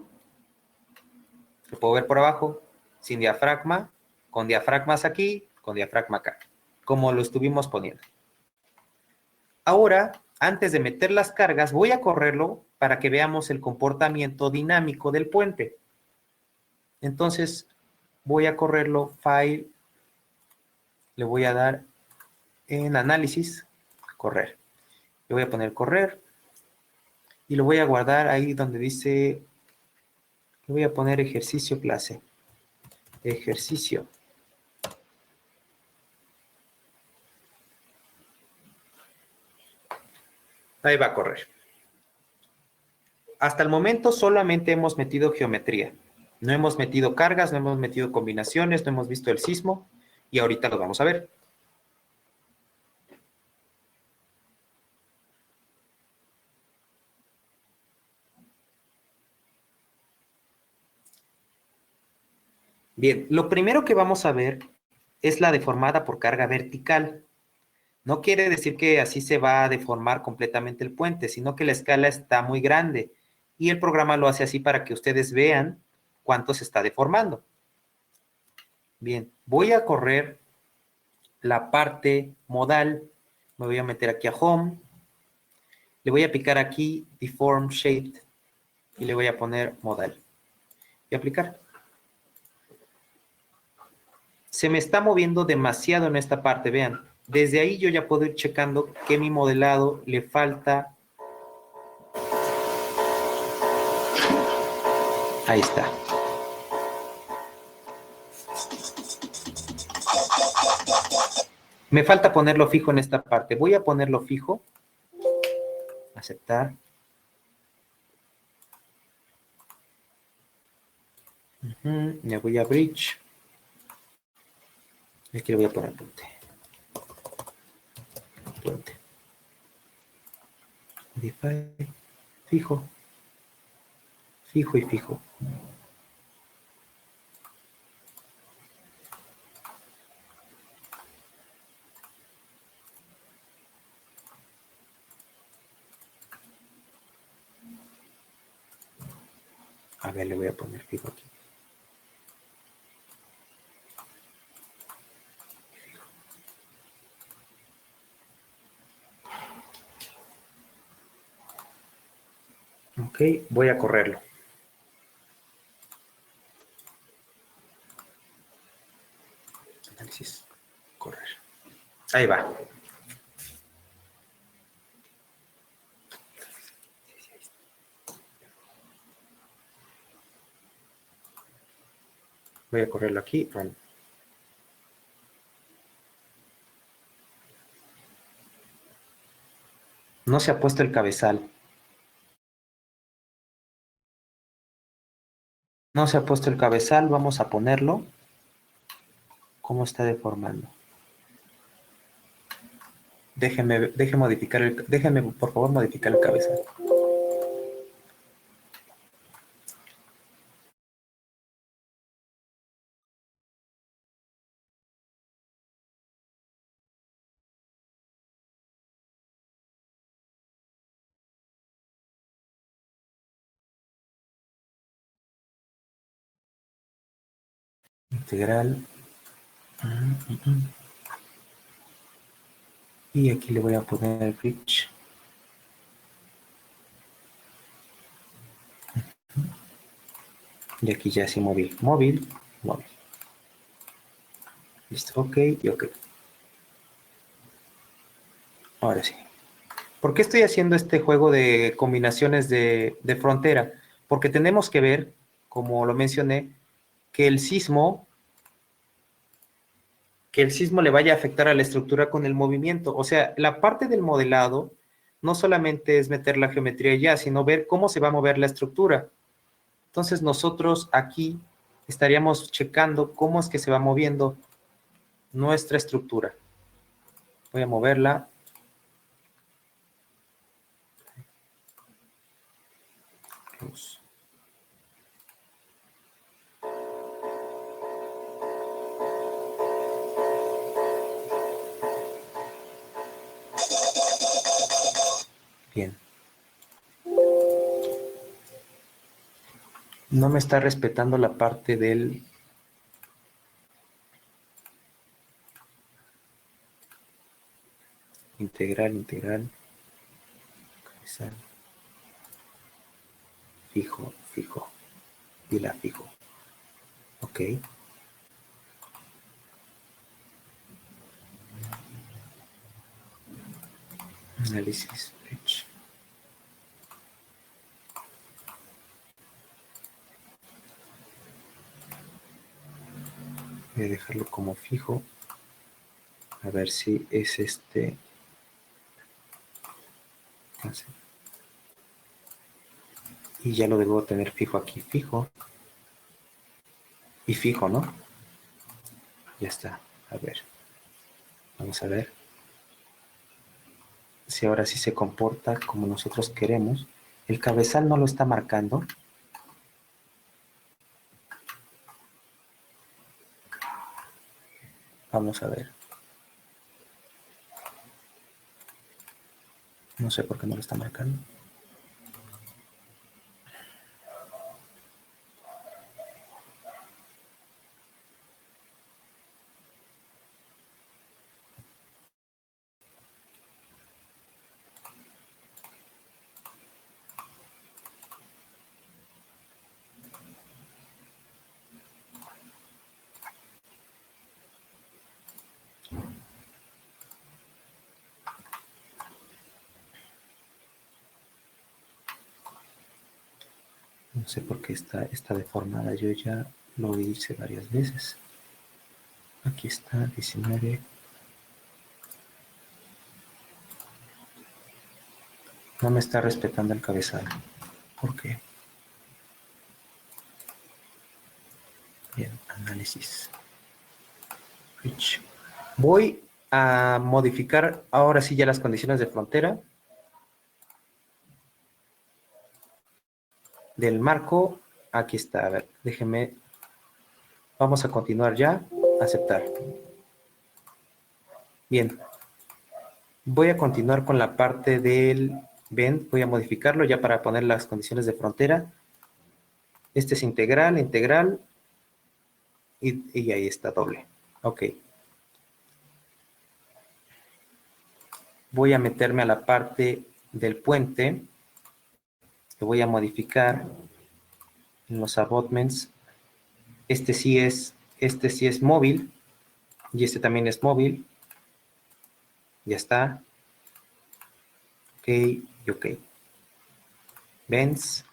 Lo puedo ver por abajo. Sin diafragma. Con diafragmas aquí. Con diafragma acá. Como lo estuvimos poniendo. Ahora, antes de meter las cargas, voy a correrlo para que veamos el comportamiento dinámico del puente. Entonces, voy a correrlo. File. Le voy a dar en análisis. Correr. Le voy a poner correr. Y lo voy a guardar ahí donde dice, le voy a poner ejercicio clase. Ejercicio. Ahí va a correr. Hasta el momento solamente hemos metido geometría. No hemos metido cargas, no hemos metido combinaciones, no hemos visto el sismo. Y ahorita lo vamos a ver. Bien, lo primero que vamos a ver es la deformada por carga vertical. No quiere decir que así se va a deformar completamente el puente, sino que la escala está muy grande y el programa lo hace así para que ustedes vean cuánto se está deformando. Bien, voy a correr la parte modal. Me voy a meter aquí a Home. Le voy a picar aquí Deform Shaped y le voy a poner modal. Y aplicar. Se me está moviendo demasiado en esta parte, vean. Desde ahí yo ya puedo ir checando que mi modelado le falta. Ahí está. Me falta ponerlo fijo en esta parte. Voy a ponerlo fijo. Aceptar. Me voy a Bridge. Aquí le voy a poner puente. Puente. Modify. Fijo. Fijo y fijo. A ver, le voy a poner fijo aquí. Ok, voy a correrlo. Análisis. Correr. Ahí va. Voy a correrlo aquí. Run. No se ha puesto el cabezal. No se ha puesto el cabezal. Vamos a ponerlo. ¿Cómo está deformando? Déjeme por favor modificar el cabezal. Integral. Y aquí le voy a poner bridge. Y aquí ya sí móvil. Móvil. Listo, ok y ok. Ahora sí. ¿Por qué estoy haciendo este juego de combinaciones de frontera? Porque tenemos que ver, como lo mencioné, que que el sismo le vaya a afectar a la estructura con el movimiento. O sea, la parte del modelado no solamente es meter la geometría ya, sino ver cómo se va a mover la estructura. Entonces nosotros aquí estaríamos checando cómo es que se va moviendo nuestra estructura. Voy a moverla. Bien. No me está respetando la parte del integral. Fijo. Y la fijo. Ok. Análisis. Voy a dejarlo como fijo. A ver si es este. Y ya lo debo tener fijo aquí. Fijo. Y fijo, ¿no? Ya está. A ver. Vamos a ver si ahora sí se comporta como nosotros queremos. El cabezal no lo está marcando. Vamos a ver. No sé por qué no lo está marcando. No sé por qué está deformada. Yo ya lo hice varias veces. Aquí está, 19. No me está respetando el cabezal. ¿Por qué? Bien, análisis. Voy a modificar ahora sí ya las condiciones de frontera del marco. Aquí está, a ver, déjeme. Vamos a continuar ya. Aceptar. Bien. Voy a continuar con la parte del bend. Voy a modificarlo ya para poner las condiciones de frontera. Este es integral. Y ahí está doble. Ok. Voy a meterme a la parte del puente. Lo voy a modificar en los abutments. Este sí es móvil. Y este también es móvil. Ya está. Ok y ok. Bends.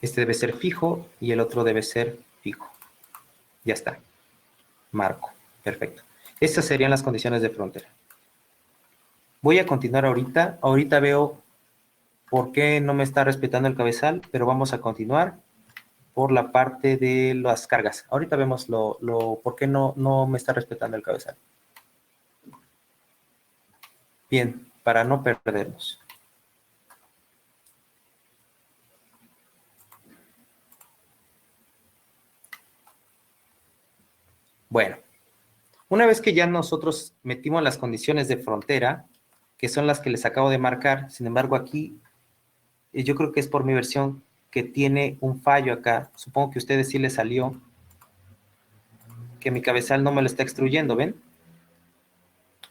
Este debe ser fijo y el otro debe ser fijo. Ya está. Marco. Perfecto. Estas serían las condiciones de frontera. Voy a continuar ahorita. Ahorita veo por qué no me está respetando el cabezal, pero vamos a continuar por la parte de las cargas. Ahorita vemos por qué no me está respetando el cabezal. Bien, para no perdernos. Bueno, una vez que ya nosotros metimos las condiciones de frontera, que son las que les acabo de marcar, sin embargo aquí, yo creo que es por mi versión que tiene un fallo acá. Supongo que a ustedes sí les salió que mi cabezal no me lo está extruyendo, ¿ven?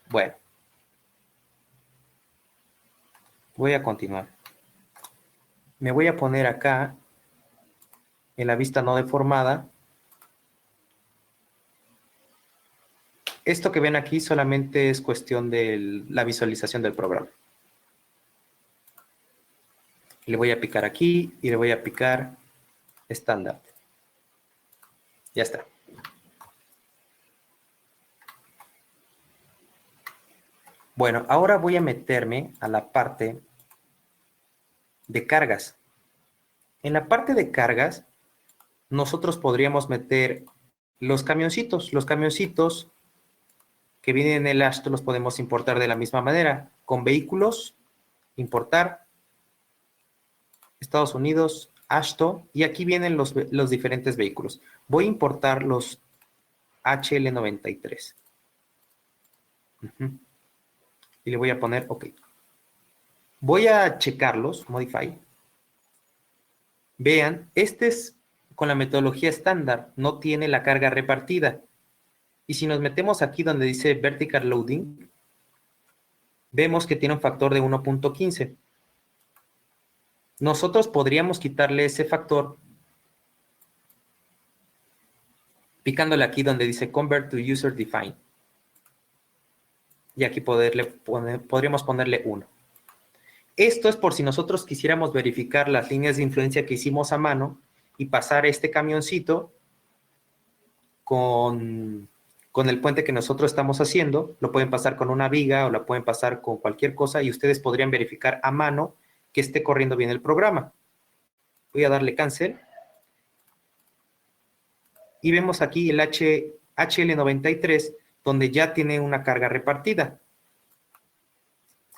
Bueno, voy a continuar. Me voy a poner acá en la vista no deformada. Esto que ven aquí solamente es cuestión de la visualización del programa. Le voy a picar aquí y le voy a picar estándar. Ya está. Bueno, ahora voy a meterme a la parte de cargas. En la parte de cargas, nosotros podríamos meter los camioncitos. Los camioncitos que vienen en el ASHTO los podemos importar de la misma manera. Con vehículos, importar, Estados Unidos, ASHTO, y aquí vienen los diferentes vehículos. Voy a importar los HL93. Y le voy a poner OK. Voy a checarlos, Modify. Vean, este es con la metodología estándar, no tiene la carga repartida. Y si nos metemos aquí donde dice Vertical Loading, vemos que tiene un factor de 1.15. Nosotros podríamos quitarle ese factor picándole aquí donde dice Convert to User Define. Y aquí podríamos ponerle 1. Esto es por si nosotros quisiéramos verificar las líneas de influencia que hicimos a mano y pasar este camioncito con el puente que nosotros estamos haciendo. Lo pueden pasar con una viga o la pueden pasar con cualquier cosa y ustedes podrían verificar a mano que esté corriendo bien el programa. Voy a darle cancel. Y vemos aquí el HL93, donde ya tiene una carga repartida.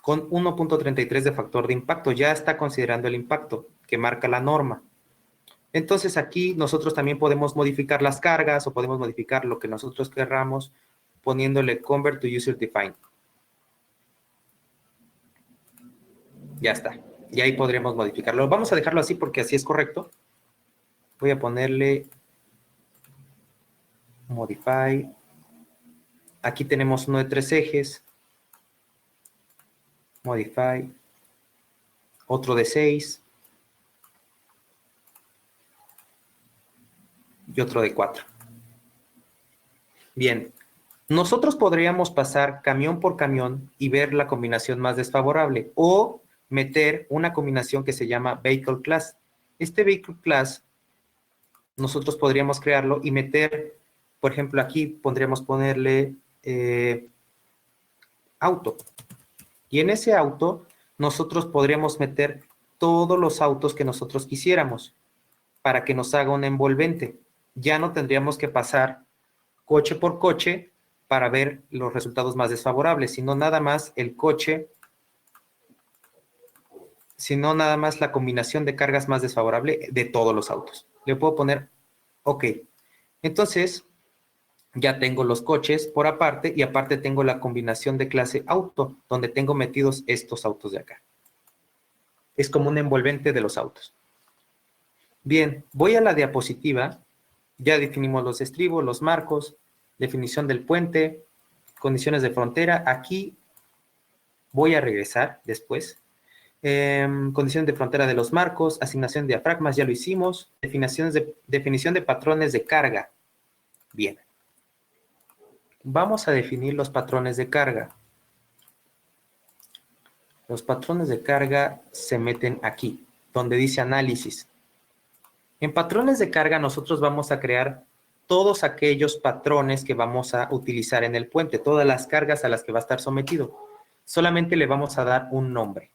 Con 1.33 de factor de impacto. Ya está considerando el impacto que marca la norma. Entonces aquí nosotros también podemos modificar las cargas o podemos modificar lo que nosotros querramos poniéndole Convert to User Define. Ya está. Y ahí podremos modificarlo. Vamos a dejarlo así porque así es correcto. Voy a ponerle Modify. Aquí tenemos uno de 3 ejes. Modify. Otro de 6. Y otro de 4. Bien. Nosotros podríamos pasar camión por camión y ver la combinación más desfavorable. O meter una combinación que se llama Vehicle Class. Este Vehicle Class, nosotros podríamos crearlo y meter, por ejemplo, aquí podríamos ponerle auto. Y en ese auto, nosotros podríamos meter todos los autos que nosotros quisiéramos para que nos haga un envolvente. Ya no tendríamos que pasar coche por coche para ver los resultados más desfavorables, sino nada más el coche, sino nada más la combinación de cargas más desfavorable de todos los autos. Le puedo poner OK. Entonces, ya tengo los coches por aparte y aparte tengo la combinación de clase auto, donde tengo metidos estos autos de acá. Es como un envolvente de los autos. Bien, voy a la diapositiva. Ya definimos los estribos, los marcos, definición del puente, condiciones de frontera. Aquí voy a regresar después. Condición de frontera de los marcos, asignación de diafragmas, ya lo hicimos. Definición de patrones de carga. Bien. Vamos a definir los patrones de carga. Los patrones de carga se meten aquí, donde dice análisis. En patrones de carga nosotros vamos a crear todos aquellos patrones que vamos a utilizar en el puente, todas las cargas a las que va a estar sometido. Solamente le vamos a dar un nombre.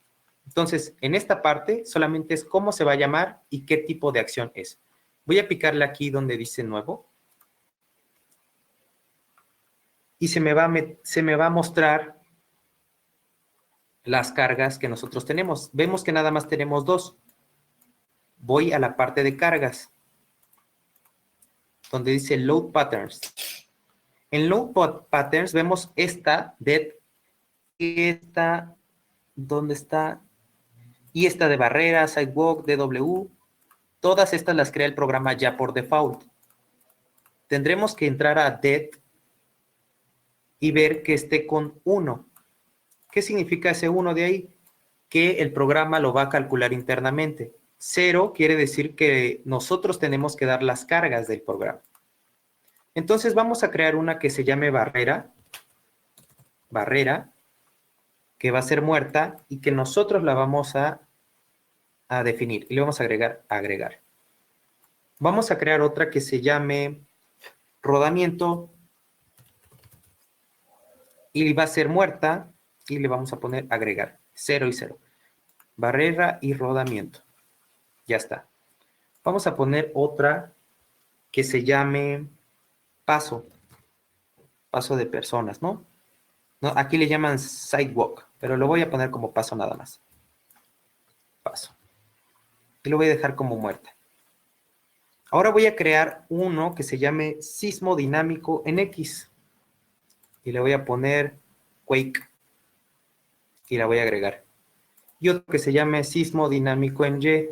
Entonces, en esta parte solamente es cómo se va a llamar y qué tipo de acción es. Voy a picarle aquí donde dice nuevo. Y se me va a mostrar las cargas que nosotros tenemos. Vemos que nada más tenemos 2. Voy a la parte de cargas, donde dice Load Patterns. En Load Patterns vemos esta, ¿dónde está? Y esta de barrera, sidewalk, DW. Todas estas las crea el programa ya por default. Tendremos que entrar a DET y ver que esté con 1. ¿Qué significa ese 1 de ahí? Que el programa lo va a calcular internamente. 0 quiere decir que nosotros tenemos que dar las cargas del programa. Entonces vamos a crear una que se llame barrera. barrera, que va a ser muerta y que nosotros la vamos a definir. Y le vamos a agregar. Vamos a crear otra que se llame rodamiento y va a ser muerta y le vamos a poner agregar. 0 y 0. Barrera y rodamiento. Ya está. Vamos a poner otra que se llame paso. Paso de personas, ¿no? No, aquí le llaman sidewalk, pero lo voy a poner como paso nada más. Paso. Y lo voy a dejar como muerta. Ahora voy a crear uno que se llame sismo dinámico en X. Y le voy a poner quake. Y la voy a agregar. Y otro que se llame sismo dinámico en Y.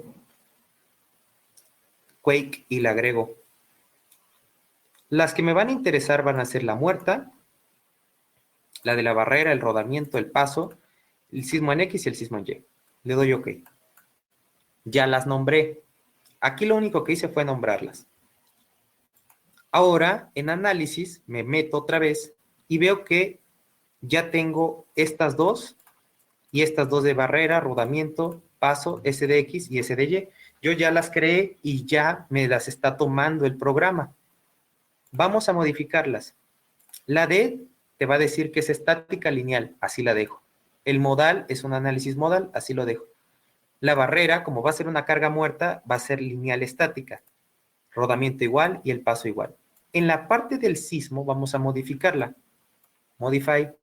Quake y la agrego. Las que me van a interesar van a ser la muerta, la de la barrera, el rodamiento, el paso, el sismo en X y el sismo en Y. Le doy OK. Ya las nombré. Aquí lo único que hice fue nombrarlas. Ahora, en análisis, me meto otra vez y veo que ya tengo estas dos y estas dos de barrera, rodamiento, paso, SDX y SDY. Yo ya las creé y ya me las está tomando el programa. Vamos a modificarlas. La D te va a decir que es estática lineal, así la dejo. El modal es un análisis modal, así lo dejo. La barrera, como va a ser una carga muerta, va a ser lineal estática. Rodamiento igual y el paso igual. En la parte del sismo vamos a modificarla. Modify.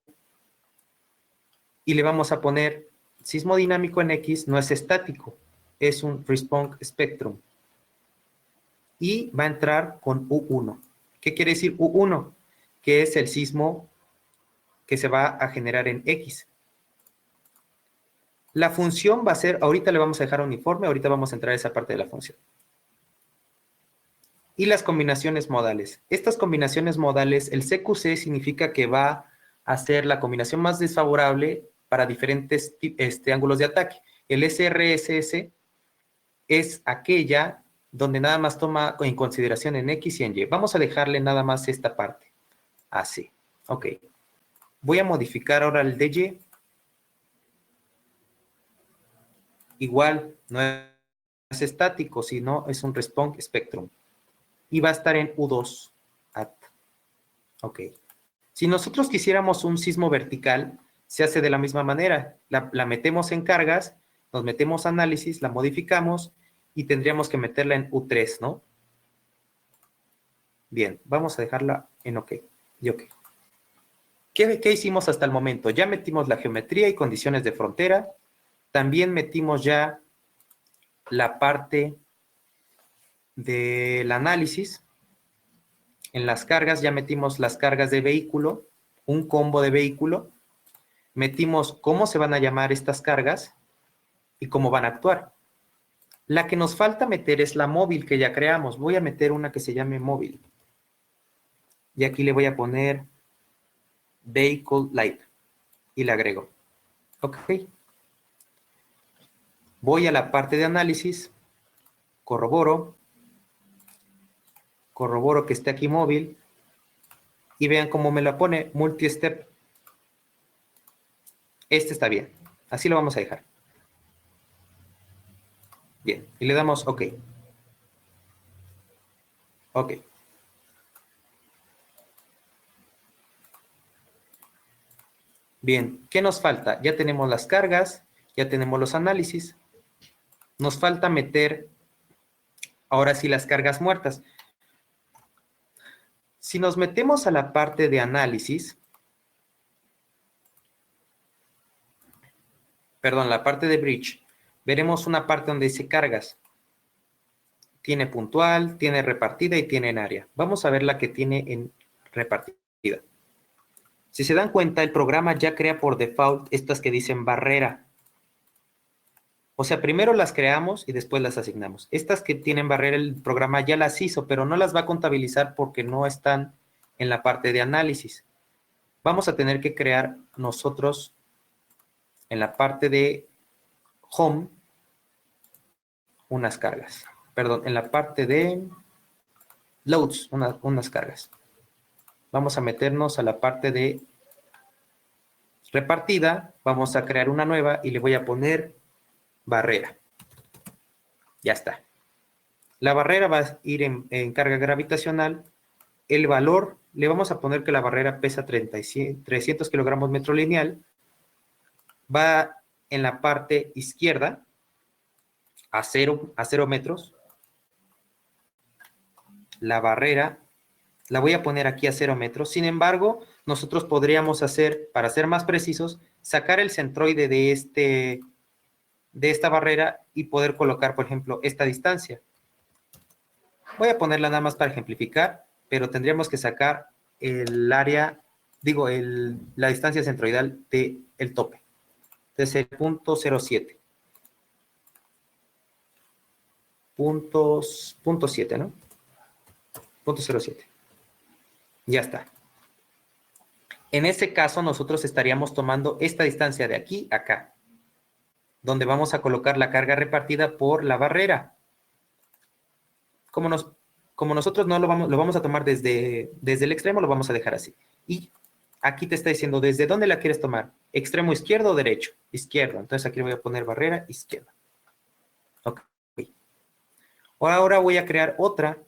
Y le vamos a poner sismo dinámico en X, no es estático, es un response spectrum. Y va a entrar con U1. ¿Qué quiere decir U1? Que es el sismo que se va a generar en X. La función va a ser, ahorita le vamos a dejar uniforme, ahorita vamos a entrar a esa parte de la función. Y las combinaciones modales. Estas combinaciones modales, el CQC significa que va a ser la combinación más desfavorable para diferentes ángulos de ataque. El SRSS es aquella donde nada más toma en consideración en X y en Y. Vamos a dejarle nada más esta parte. Así. Ok. Voy a modificar ahora el de Y. Igual, no es estático, sino es un response spectrum. Y va a estar en U2. Ok. Si nosotros quisiéramos un sismo vertical, se hace de la misma manera. La metemos en cargas, nos metemos a análisis, la modificamos y tendríamos que meterla en U3, ¿no? Bien, vamos a dejarla en OK. Y OK. ¿Qué hicimos hasta el momento? Ya metimos la geometría y condiciones de frontera. También metimos ya la parte del análisis. En las cargas ya metimos las cargas de vehículo, un combo de vehículo. Metimos cómo se van a llamar estas cargas y cómo van a actuar. La que nos falta meter es la móvil que ya creamos. Voy a meter una que se llame móvil. Y aquí le voy a poner Vehicle Light. Y le agrego. Ok. Voy a la parte de análisis. Corroboro que esté aquí móvil. Y vean cómo me la pone multi-step. Este está bien. Así lo vamos a dejar. Bien. Y le damos OK. OK. Bien. ¿Qué nos falta? Ya tenemos las cargas. Ya tenemos los análisis. Nos falta meter ahora sí las cargas muertas. Si nos metemos a la parte de análisis, perdón, la parte de bridge, veremos una parte donde dice cargas. Tiene puntual, tiene repartida y tiene en área. Vamos a ver la que tiene en repartida. Si se dan cuenta, el programa ya crea por default estas que dicen barrera. O sea, primero las creamos y después las asignamos. Estas que tienen barrera, el programa ya las hizo, pero no las va a contabilizar porque no están en la parte de análisis. Vamos a tener que crear nosotros en la parte de home unas cargas. Perdón, en la parte de loads, unas cargas. Vamos a meternos a la parte de repartida, vamos a crear una nueva y le voy a poner barrera. Ya está. La barrera va a ir en carga gravitacional. El valor, le vamos a poner que la barrera pesa 300 kilogramos metro lineal. Va en la parte izquierda a 0 metros. La barrera la voy a poner aquí a 0 metros. Sin embargo, nosotros podríamos hacer, para ser más precisos, sacar el centroide de esta barrera y poder colocar, por ejemplo, esta distancia. Voy a ponerla nada más para ejemplificar, pero tendríamos que sacar el área, digo, la distancia centroidal del tope. Entonces, el punto 0,7. Punto 7, ¿no? Punto 0,7. Ya está. En ese caso, nosotros estaríamos tomando esta distancia de aquí a acá, donde vamos a colocar la carga repartida por la barrera. Como nosotros no lo vamos a tomar desde el extremo, lo vamos a dejar así. Y aquí te está diciendo, ¿desde dónde la quieres tomar? ¿Extremo izquierdo o derecho? Izquierdo. Entonces aquí voy a poner barrera izquierda. Ok. Ahora voy a crear otra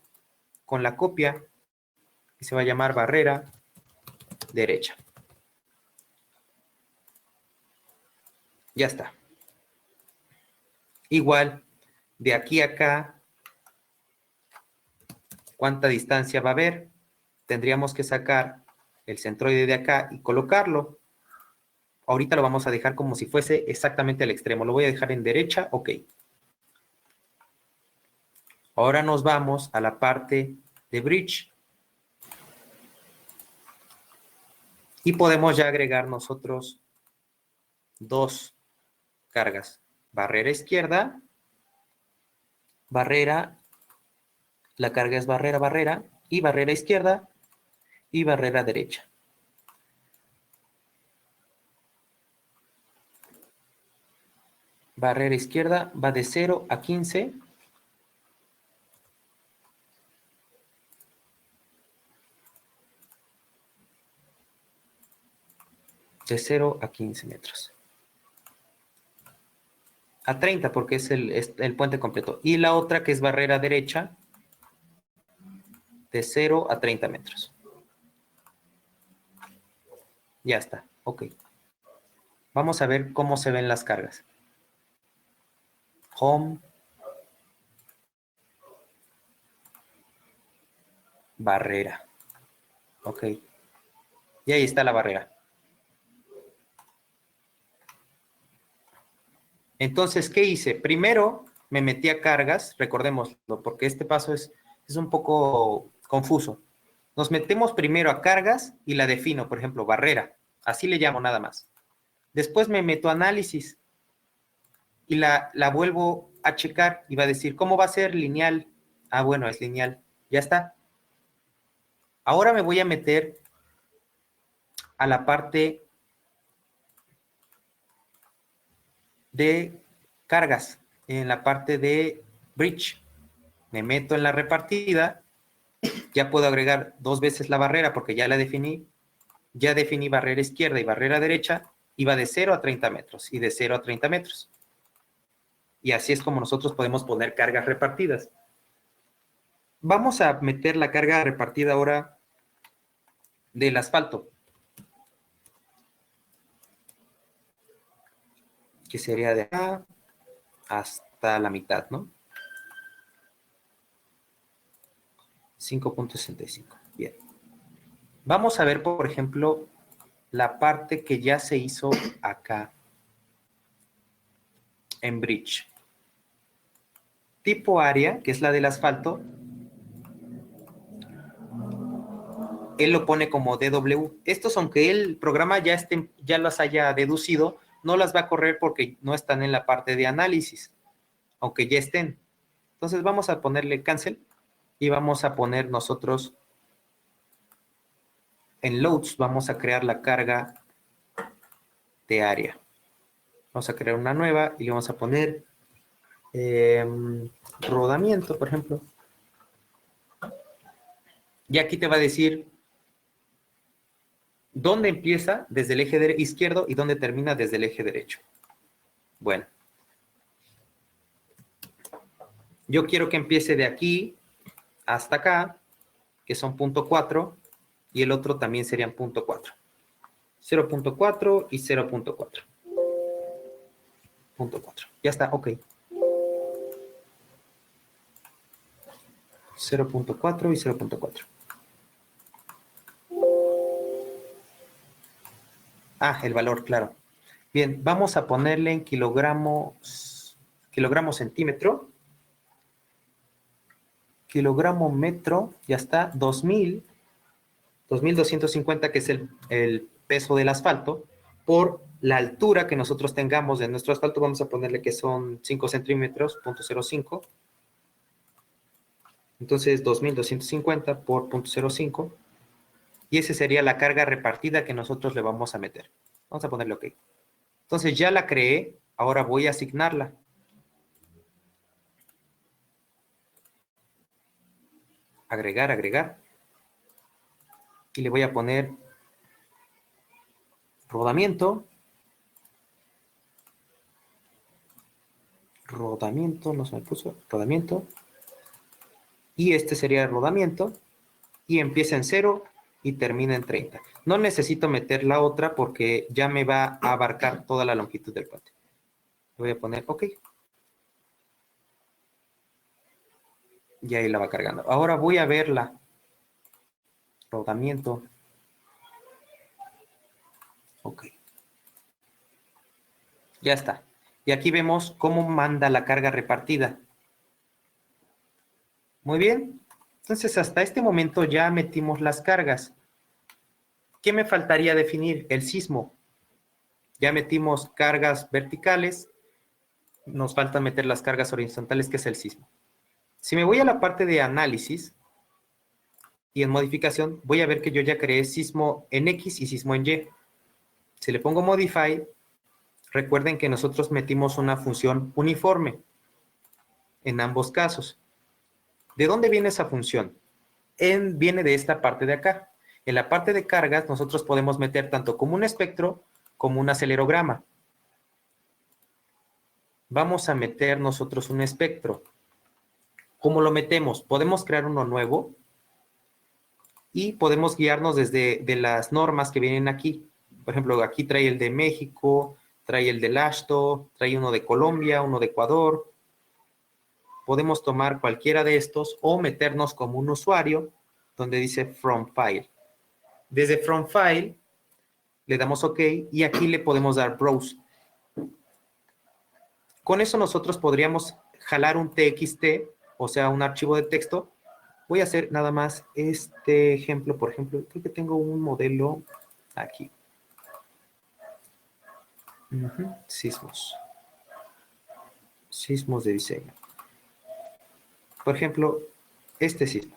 con la copia y se va a llamar barrera derecha. Ya está. Igual, de aquí a acá, ¿cuánta distancia va a haber? Tendríamos que sacar el centroide de acá y colocarlo. Ahorita lo vamos a dejar como si fuese exactamente al extremo. Lo voy a dejar en derecha, ok. Ahora nos vamos a la parte de bridge. Y podemos ya agregar nosotros dos cargas. Barrera izquierda, barrera, la carga es barrera, barrera, y barrera izquierda y barrera derecha. Barrera izquierda va de 0 a 15. De 0 a 15 metros. A 30 porque es el puente completo. Y la otra que es barrera derecha, de 0 a 30 metros. Ya está, ok. Vamos a ver cómo se ven las cargas. Home. Barrera. Ok. Y ahí está la barrera. Entonces, ¿qué hice? Primero me metí a cargas, recordémoslo, porque este paso es un poco confuso. Nos metemos primero a cargas y la defino, por ejemplo, barrera. Así le llamo nada más. Después me meto a análisis y la vuelvo a checar y va a decir, ¿cómo va a ser lineal? Ah, bueno, es lineal. Ya está. Ahora me voy a meter a la parte de cargas, en la parte de bridge. Me meto en la repartida, ya puedo agregar 2 veces la barrera porque ya la definí. Ya definí barrera izquierda y barrera derecha, y va de 0 a 30 metros y de 0 a 30 metros. Y así es como nosotros podemos poner cargas repartidas. Vamos a meter la carga repartida ahora del asfalto, que sería de acá hasta la mitad, ¿no? 5.65. Bien. Vamos a ver, por ejemplo, la parte que ya se hizo acá en bridge. Tipo área, que es la del asfalto, él lo pone como DW. Estos, aunque el programa ya las haya deducido, no las va a correr porque no están en la parte de análisis, aunque ya estén. Entonces vamos a ponerle cancel y vamos a poner nosotros en loads, vamos a crear la carga de área. Vamos a crear una nueva y le vamos a poner rodamiento, por ejemplo. Y aquí te va a decir ¿Dónde empieza? Desde el eje izquierdo y dónde termina desde el eje derecho. Bueno. Yo quiero que empiece de aquí hasta acá, que son 0.4, y el otro también serían 0.4. 0.4 y 0.4. 0.4. Ya está, ok. 0.4 y 0.4. Ah, el valor, claro. Bien, vamos a ponerle en kilogramos centímetro. Kilogramo metro, ya está, 2.250, que es el peso del asfalto, por la altura que nosotros tengamos de nuestro asfalto. Vamos a ponerle que son 5 centímetros, 0.05. Entonces, 2.250 por 0.05. Y esa sería la carga repartida que nosotros le vamos a meter. Vamos a ponerle OK. Entonces, ya la creé. Ahora voy a asignarla. Agregar, agregar. Y le voy a poner rodamiento. Rodamiento, no se me puso. Rodamiento. Y este sería el rodamiento. Y empieza en 0 y termina en 30. No necesito meter la otra porque ya me va a abarcar toda la longitud del puente. Le voy a poner OK. Y ahí la va cargando. Ahora voy a verla. Rodamiento. OK. Ya está. Y aquí vemos cómo manda la carga repartida. Muy bien. Entonces, hasta este momento ya metimos las cargas. ¿Qué me faltaría definir? El sismo. Ya metimos cargas verticales. Nos falta meter las cargas horizontales, que es el sismo. Si me voy a la parte de análisis y en modificación, voy a ver que yo ya creé sismo en X y sismo en Y. Si le pongo Modify, recuerden que nosotros metimos una función uniforme en ambos casos. ¿De dónde viene esa función? Viene de esta parte de acá. En la parte de cargas, nosotros podemos meter tanto como un espectro como un acelerograma. Vamos a meter nosotros un espectro. ¿Cómo lo metemos? Podemos crear uno nuevo y podemos guiarnos desde las normas que vienen aquí. Por ejemplo, aquí trae el de México, trae el del AASHTO, trae uno de Colombia, uno de Ecuador. Podemos tomar cualquiera de estos o meternos como un usuario donde dice From File. Desde From File le damos OK y aquí le podemos dar Browse. Con eso nosotros podríamos jalar un TXT, o sea, un archivo de texto. Voy a hacer nada más este ejemplo, por ejemplo, creo que tengo un modelo aquí. Sismos. Sismos de diseño. Por ejemplo, este sismo.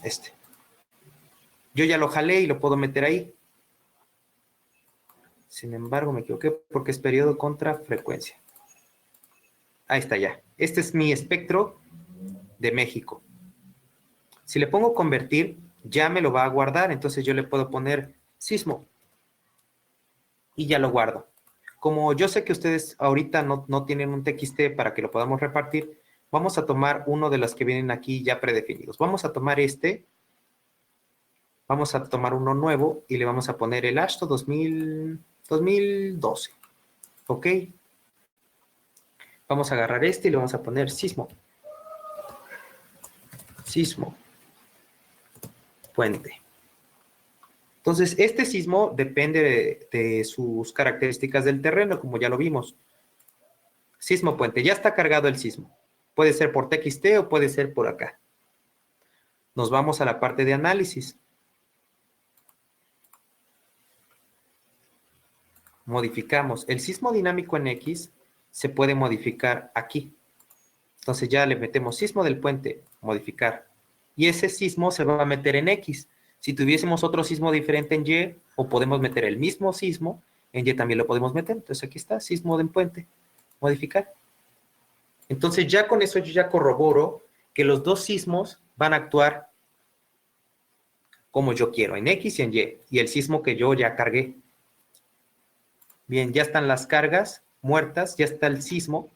Este. Yo ya lo jalé y lo puedo meter ahí. Sin embargo, me equivoqué porque es periodo contra frecuencia. Ahí está ya. Este es mi espectro de México. Si le pongo convertir, ya me lo va a guardar. Entonces yo le puedo poner sismo. Y ya lo guardo. Como yo sé que ustedes ahorita no tienen un TXT para que lo podamos repartir, vamos a tomar uno de los que vienen aquí ya predefinidos. Vamos a tomar este. Vamos a tomar uno nuevo y le vamos a poner el AASHTO 2012. ¿Ok? Vamos a agarrar este y le vamos a poner sismo. Sismo. Puente. Entonces, este sismo depende de sus características del terreno, como ya lo vimos. Sismo puente. Ya está cargado el sismo. Puede ser por TXT o puede ser por acá. Nos vamos a la parte de análisis. Modificamos. El sismo dinámico en X se puede modificar aquí. Entonces ya le metemos sismo del puente, modificar. Y ese sismo se va a meter en X. Si tuviésemos otro sismo diferente en Y, o podemos meter el mismo sismo, en Y también lo podemos meter. Entonces aquí está, sismo del puente, modificar. Entonces ya con eso yo ya corroboro que los dos sismos van a actuar como yo quiero, en X y en Y, y el sismo que yo ya cargué. Bien, ya están las cargas muertas, ya está el sismo.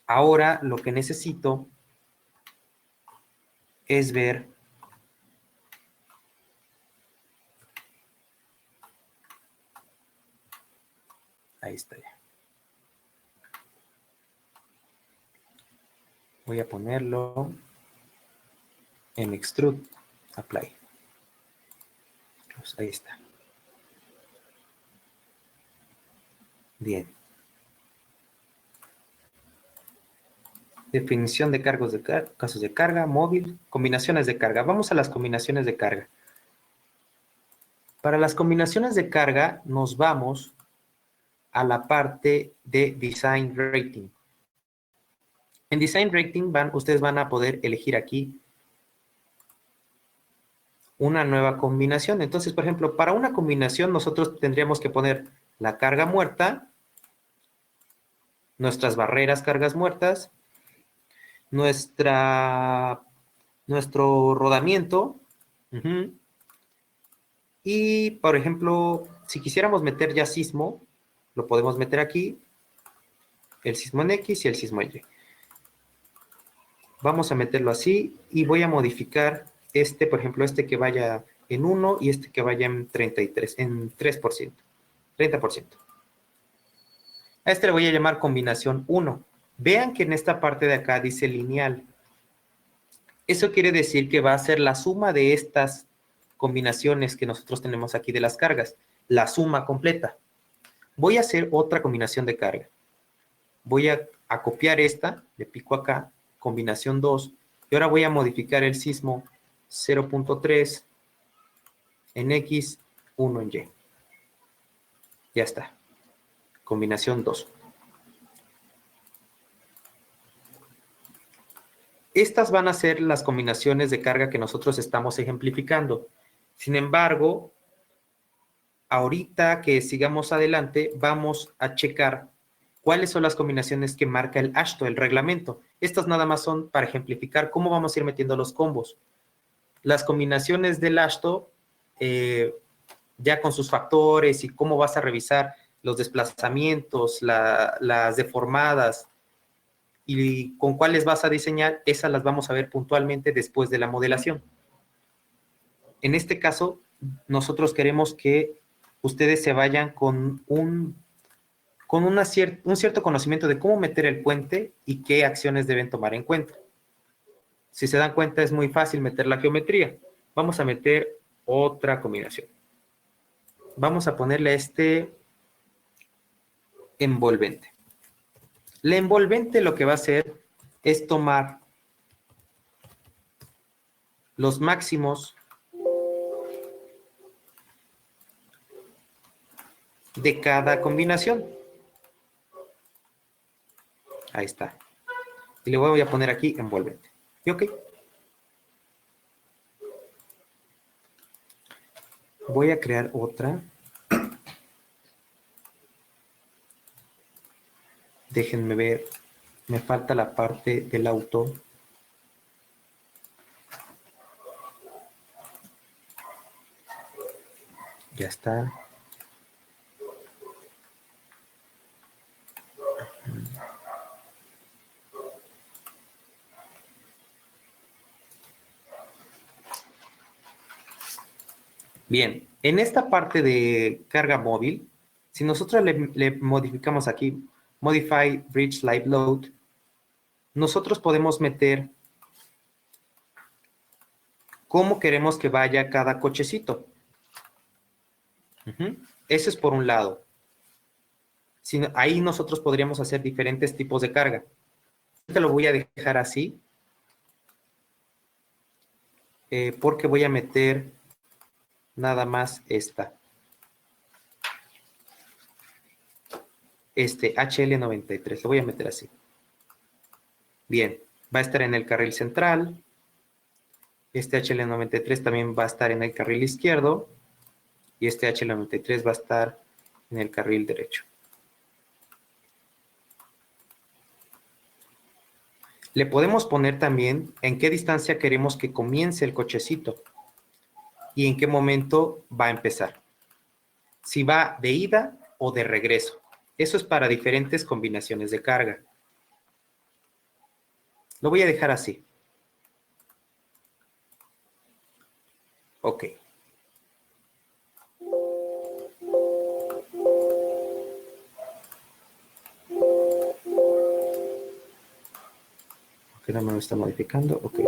Ahora lo que necesito es ver ahí está ya. Voy a ponerlo en Extrude, Apply. Pues ahí está. Bien. Definición de cargos de casos de carga, móvil, combinaciones de carga. Vamos a las combinaciones de carga. Para las combinaciones de carga nos vamos a la parte de Design Rating. En Design Rating ustedes van a poder elegir aquí una nueva combinación. Entonces, por ejemplo, para una combinación nosotros tendríamos que poner la carga muerta, nuestras barreras cargas muertas, nuestro rodamiento. Y, por ejemplo, si quisiéramos meter ya sismo, lo podemos meter aquí, el sismo en X y el sismo en Y. Vamos a meterlo así y voy a modificar este, por ejemplo, este que vaya en 1 y este que vaya en 33, en 3%, 30%. A este le voy a llamar combinación 1. Vean que en esta parte de acá dice lineal. Eso quiere decir que va a ser la suma de estas combinaciones que nosotros tenemos aquí de las cargas, la suma completa. Voy a hacer otra combinación de carga. Voy a copiar esta, le pico acá, combinación 2, y ahora voy a modificar el sismo 0.3 en X, 1 en Y. Ya está. Combinación 2. Estas van a ser las combinaciones de carga que nosotros estamos ejemplificando. Sin embargo, ahorita que sigamos adelante, vamos a checar cuáles son las combinaciones que marca el AASHTO, el reglamento. Estas nada más son para ejemplificar cómo vamos a ir metiendo los combos. Las combinaciones del AASHTO, ya con sus factores y cómo vas a revisar los desplazamientos, las deformadas y con cuáles vas a diseñar, esas las vamos a ver puntualmente después de la modelación. En este caso, nosotros queremos que ustedes se vayan con un cierto conocimiento de cómo meter el puente y qué acciones deben tomar en cuenta. Si se dan cuenta, es muy fácil meter la geometría. Vamos a meter otra combinación. Vamos a ponerle este envolvente. La envolvente lo que va a hacer es tomar los máximos de cada combinación. Ahí está. Y le voy a poner aquí envolvente. ¿Y ok? Voy a crear otra. Déjenme ver. Me falta la parte del auto. Ya está. Bien, en esta parte de carga móvil, si nosotros le modificamos aquí, Modify Bridge Live Load, nosotros podemos meter cómo queremos que vaya cada cochecito. Eso es por un lado. Ahí nosotros podríamos hacer diferentes tipos de carga. Te lo voy a dejar así, porque voy a meter nada más esta. Este HL93, lo voy a meter así. Bien, va a estar en el carril central. Este HL93 también va a estar en el carril izquierdo. Y este HL93 va a estar en el carril derecho. Le podemos poner también en qué distancia queremos que comience el cochecito. y en qué momento va a empezar. Si va de ida o de regreso. Eso es para diferentes combinaciones de carga. Lo voy a dejar así. Ok. ¿Por qué no me lo está modificando? Ok.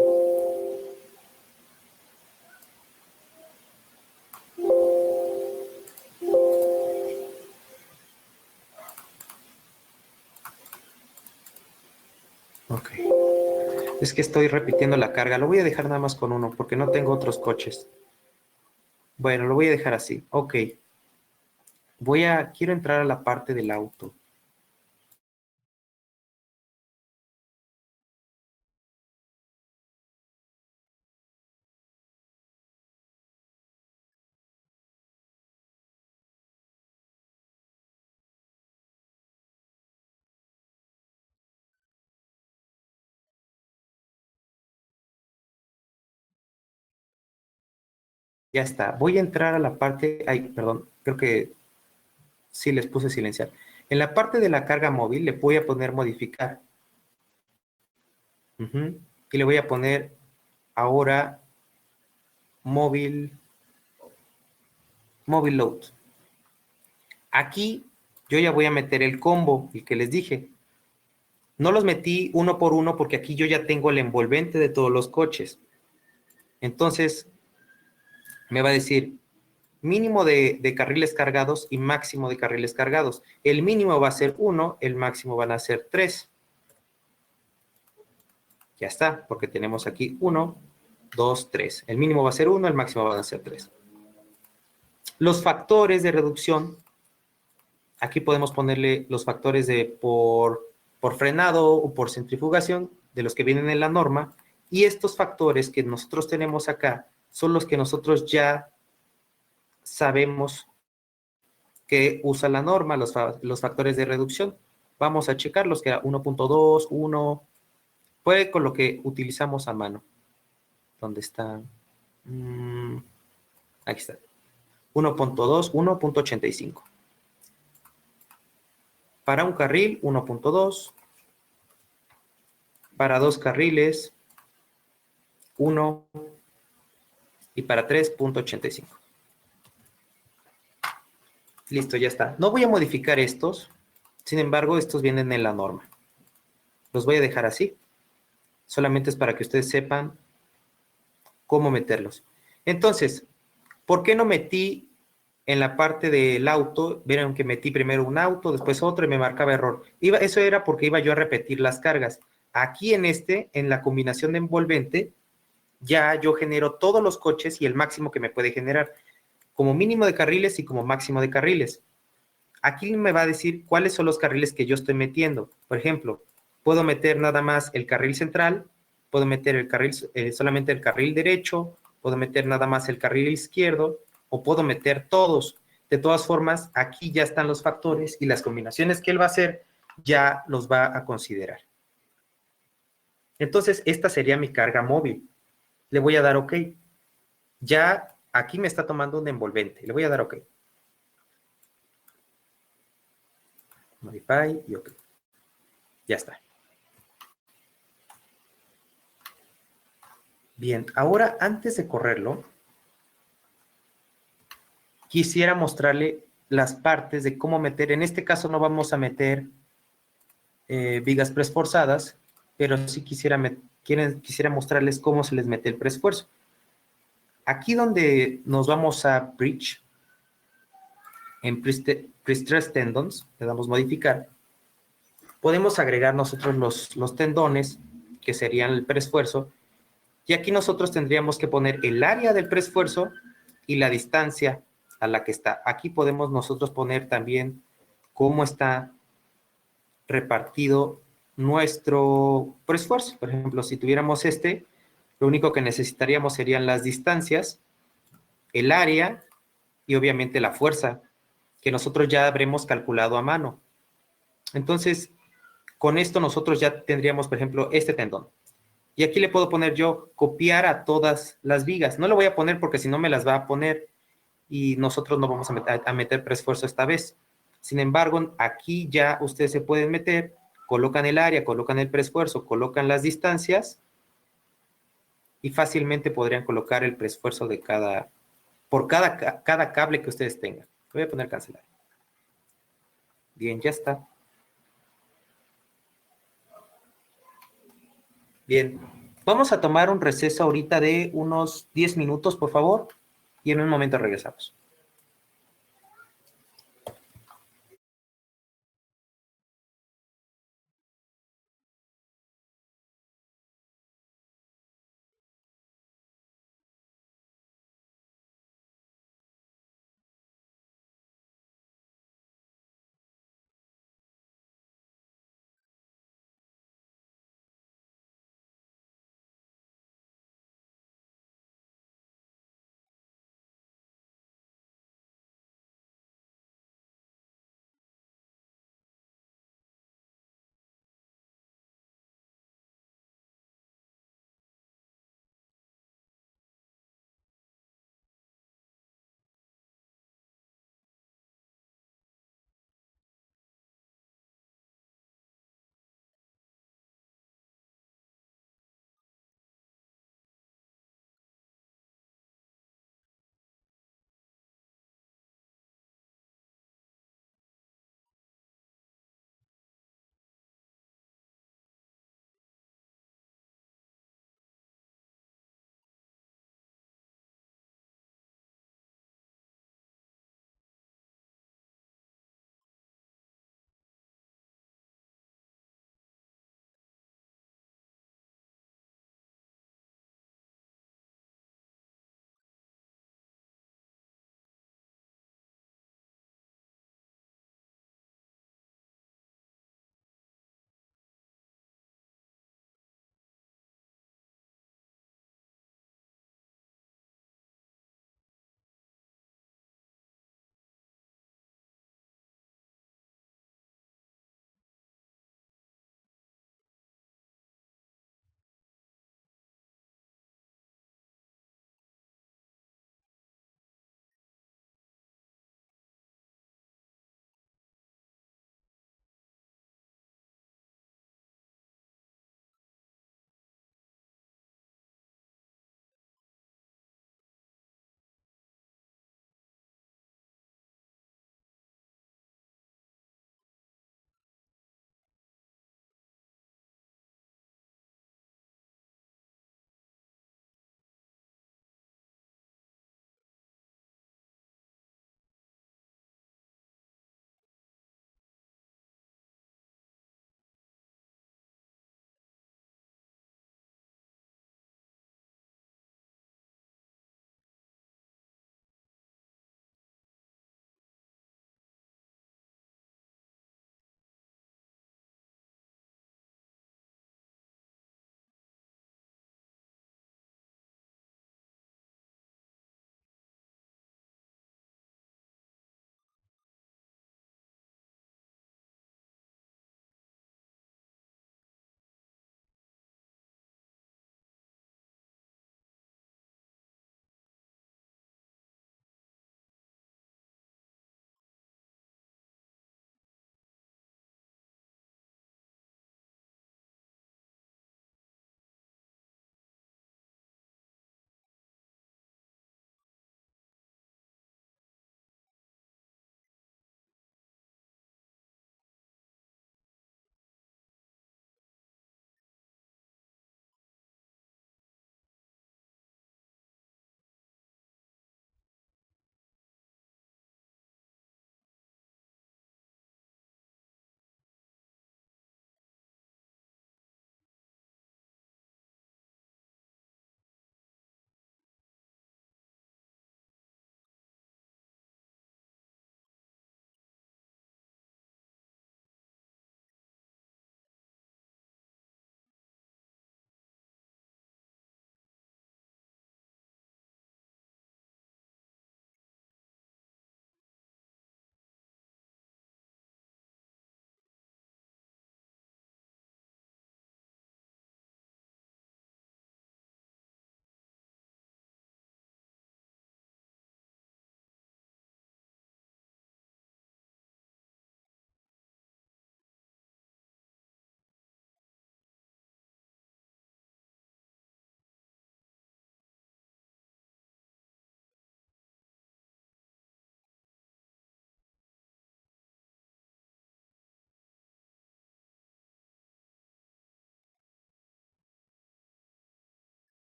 Ok. Es que estoy repitiendo la carga. Lo voy a dejar nada más con uno porque no tengo otros coches. Bueno, lo voy a dejar así. Ok. Quiero entrar a la parte del auto. Ya está. Voy a entrar a la parte... Ay, perdón. Creo que sí les puse silenciar. En la parte de la carga móvil le voy a poner modificar. Y le voy a poner ahora móvil load. Aquí yo ya voy a meter el combo, el que les dije. No los metí uno por uno porque aquí yo ya tengo el envolvente de todos los coches. Entonces, me va a decir mínimo de carriles cargados y máximo de carriles cargados. El mínimo va a ser 1, el máximo van a ser 3. Ya está, porque tenemos aquí 1, 2, 3. El mínimo va a ser 1, el máximo van a ser 3. Los factores de reducción, aquí podemos ponerle los factores de por frenado o por centrifugación, de los que vienen en la norma, y estos factores que nosotros tenemos acá son los que nosotros ya sabemos que usa la norma, los factores de reducción. Vamos a checarlos, que era 1.2, 1, fue con lo que utilizamos a mano. ¿Dónde está? Aquí está. 1.2, 1.85. Para un carril, 1.2. Para 2 carriles, 1. Y para 3.85. Listo, ya está. No voy a modificar estos. Sin embargo, estos vienen en la norma. Los voy a dejar así. Solamente es para que ustedes sepan cómo meterlos. Entonces, ¿por qué no metí en la parte del auto? Vieron que metí primero un auto, después otro y me marcaba error. Eso era porque iba yo a repetir las cargas. Aquí en la combinación de envolvente, ya yo genero todos los coches y el máximo que me puede generar, como mínimo de carriles y como máximo de carriles. Aquí me va a decir cuáles son los carriles que yo estoy metiendo. Por ejemplo, puedo meter nada más el carril central, puedo meter solamente el carril derecho, puedo meter nada más el carril izquierdo, o puedo meter todos. De todas formas, aquí ya están los factores y las combinaciones que él va a hacer ya los va a considerar. Entonces, esta sería mi carga móvil. Le voy a dar OK. Ya aquí me está tomando un envolvente. Le voy a dar OK. Modify y OK. Ya está. Bien, ahora antes de correrlo, quisiera mostrarle las partes de cómo meter. En este caso no vamos a meter vigas preesforzadas, pero sí quisiera mostrarles cómo se les mete el preesfuerzo. Aquí donde nos vamos a Bridge, en Pre-Stress Tendons, le damos modificar, podemos agregar nosotros los tendones, que serían el preesfuerzo, y aquí nosotros tendríamos que poner el área del preesfuerzo y la distancia a la que está. Aquí podemos nosotros poner también cómo está repartido nuestro preesfuerzo. Por ejemplo, si tuviéramos lo único que necesitaríamos serían las distancias, el área y obviamente la fuerza, que nosotros ya habremos calculado a mano. Entonces, con esto nosotros ya tendríamos, por ejemplo, este tendón. Y aquí le puedo poner yo copiar a todas las vigas. No lo voy a poner porque si no me las va a poner y nosotros no vamos a meter preesfuerzo esta vez. Sin embargo, aquí ya ustedes se pueden meter, colocan el área, colocan el preesfuerzo, colocan las distancias y fácilmente podrían colocar el preesfuerzo de por cada cable que ustedes tengan. Voy a poner cancelar. Bien, ya está. Bien, vamos a tomar un receso ahorita de unos 10 minutos, por favor, y en un momento regresamos.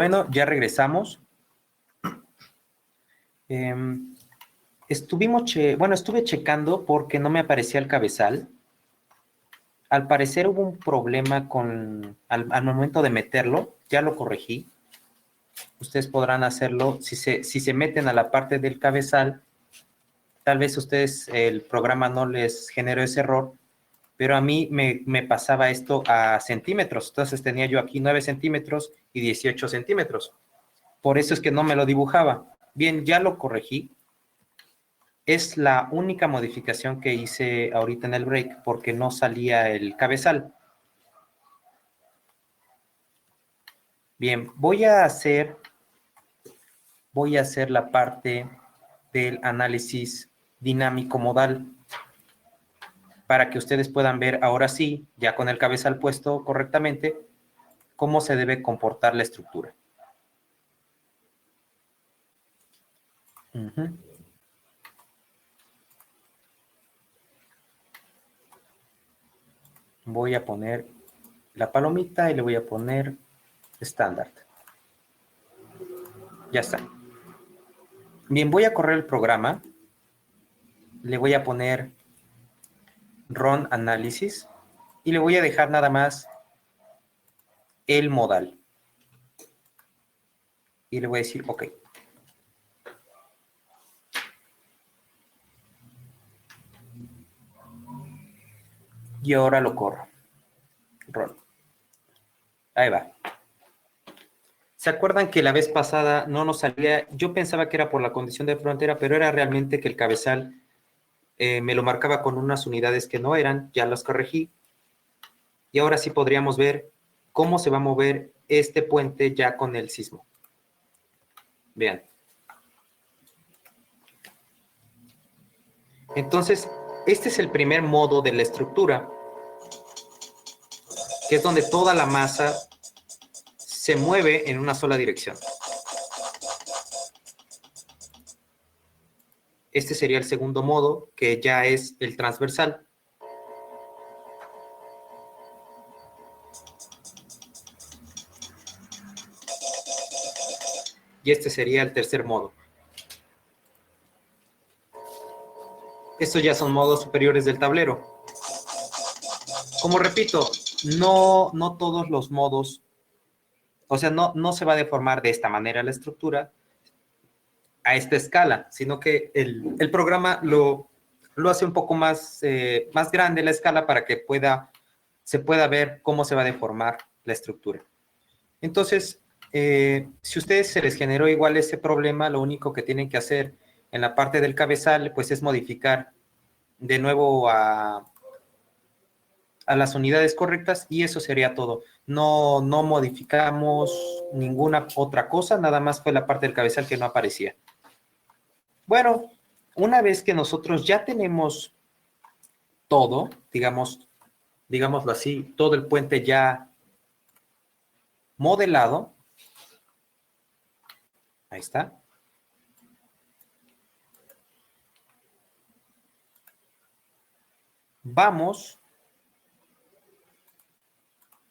Bueno, ya regresamos. Estuve checando porque no me aparecía el cabezal. Al parecer hubo un problema al momento de meterlo. Ya lo corregí. Ustedes podrán hacerlo. Si se meten a la parte del cabezal, tal vez ustedes, el programa no les generó ese error, pero a mí me pasaba esto a centímetros. Entonces tenía yo aquí 9 centímetros y 18 centímetros. Por eso es que no me lo dibujaba. Bien, ya lo corregí. Es la única modificación que hice ahorita en el break porque no salía el cabezal. Bien, voy a hacer la parte del análisis dinámico modal para que ustedes puedan ver ahora sí, ya con el cabezal puesto correctamente, cómo se debe comportar la estructura. Voy a poner la palomita y le voy a poner estándar. Ya está. Bien, voy a correr el programa. Le voy a poner Run Análisis y le voy a dejar nada más el modal. Y le voy a decir OK. Y ahora lo corro. Run. Ahí va. ¿Se acuerdan que la vez pasada no nos salía? Yo pensaba que era por la condición de frontera, pero era realmente que el cabezal me lo marcaba con unas unidades que no eran. Ya las corregí. Y ahora sí podríamos ver cómo se va a mover este puente ya con el sismo. Vean. Entonces, este es el primer modo de la estructura, que es donde toda la masa se mueve en una sola dirección. Este sería el segundo modo, que ya es el transversal. Y este sería el tercer modo. Estos ya son modos superiores del tablero. Como repito, no todos los modos, o sea, no se va a deformar de esta manera la estructura a esta escala, sino que el programa lo hace un poco más grande la escala para que se pueda ver cómo se va a deformar la estructura. Entonces, si a ustedes se les generó igual ese problema, lo único que tienen que hacer en la parte del cabezal, pues es modificar de nuevo a las unidades correctas y eso sería todo. No modificamos ninguna otra cosa, nada más fue la parte del cabezal que no aparecía. Bueno, una vez que nosotros ya tenemos todo, digámoslo así, todo el puente ya modelado, ahí está. Vamos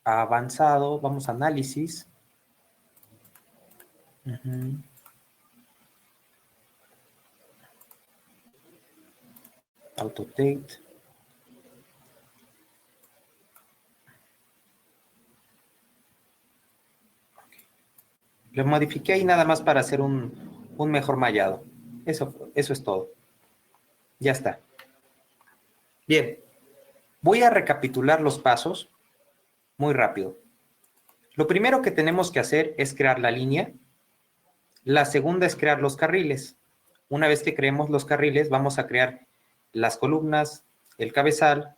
a avanzado, vamos a análisis. Autotate. Lo modifiqué ahí nada más para hacer un mejor mallado. Eso es todo. Ya está. Bien. Voy a recapitular los pasos muy rápido. Lo primero que tenemos que hacer es crear la línea. La segunda es crear los carriles. Una vez que creemos los carriles, vamos a crear las columnas, el cabezal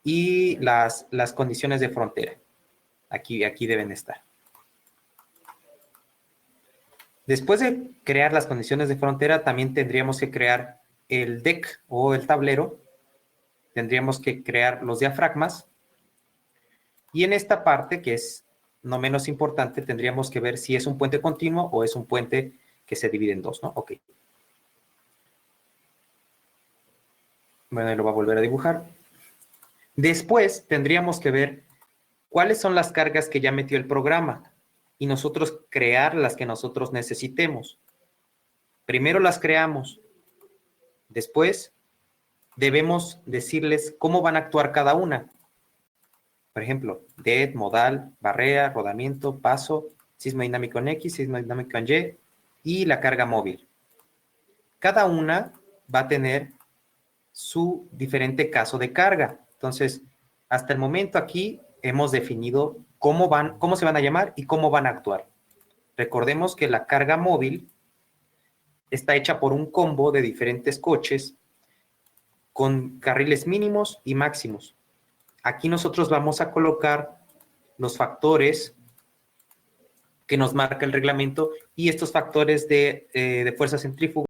y las condiciones de frontera. Aquí deben estar. Después de crear las condiciones de frontera, también tendríamos que crear el deck o el tablero. Tendríamos que crear los diafragmas. Y en esta parte, que es no menos importante, tendríamos que ver si es un puente continuo o es un puente que se divide en dos, ¿no? Ok. Bueno, lo va a volver a dibujar. Después tendríamos que ver cuáles son las cargas que ya metió el programa. y nosotros crear las que nosotros necesitemos. Primero las creamos, después debemos decirles cómo van a actuar cada una. Por ejemplo, dead, modal, barrera, rodamiento, paso, sismo dinámico en X, sismo dinámico en Y y la carga móvil. Cada una va a tener su diferente caso de carga. Entonces, hasta el momento aquí hemos definido cómo se van a llamar y cómo van a actuar. Recordemos que la carga móvil está hecha por un combo de diferentes coches con carriles mínimos y máximos. Aquí nosotros vamos a colocar los factores que nos marca el reglamento y estos factores de fuerza centrífuga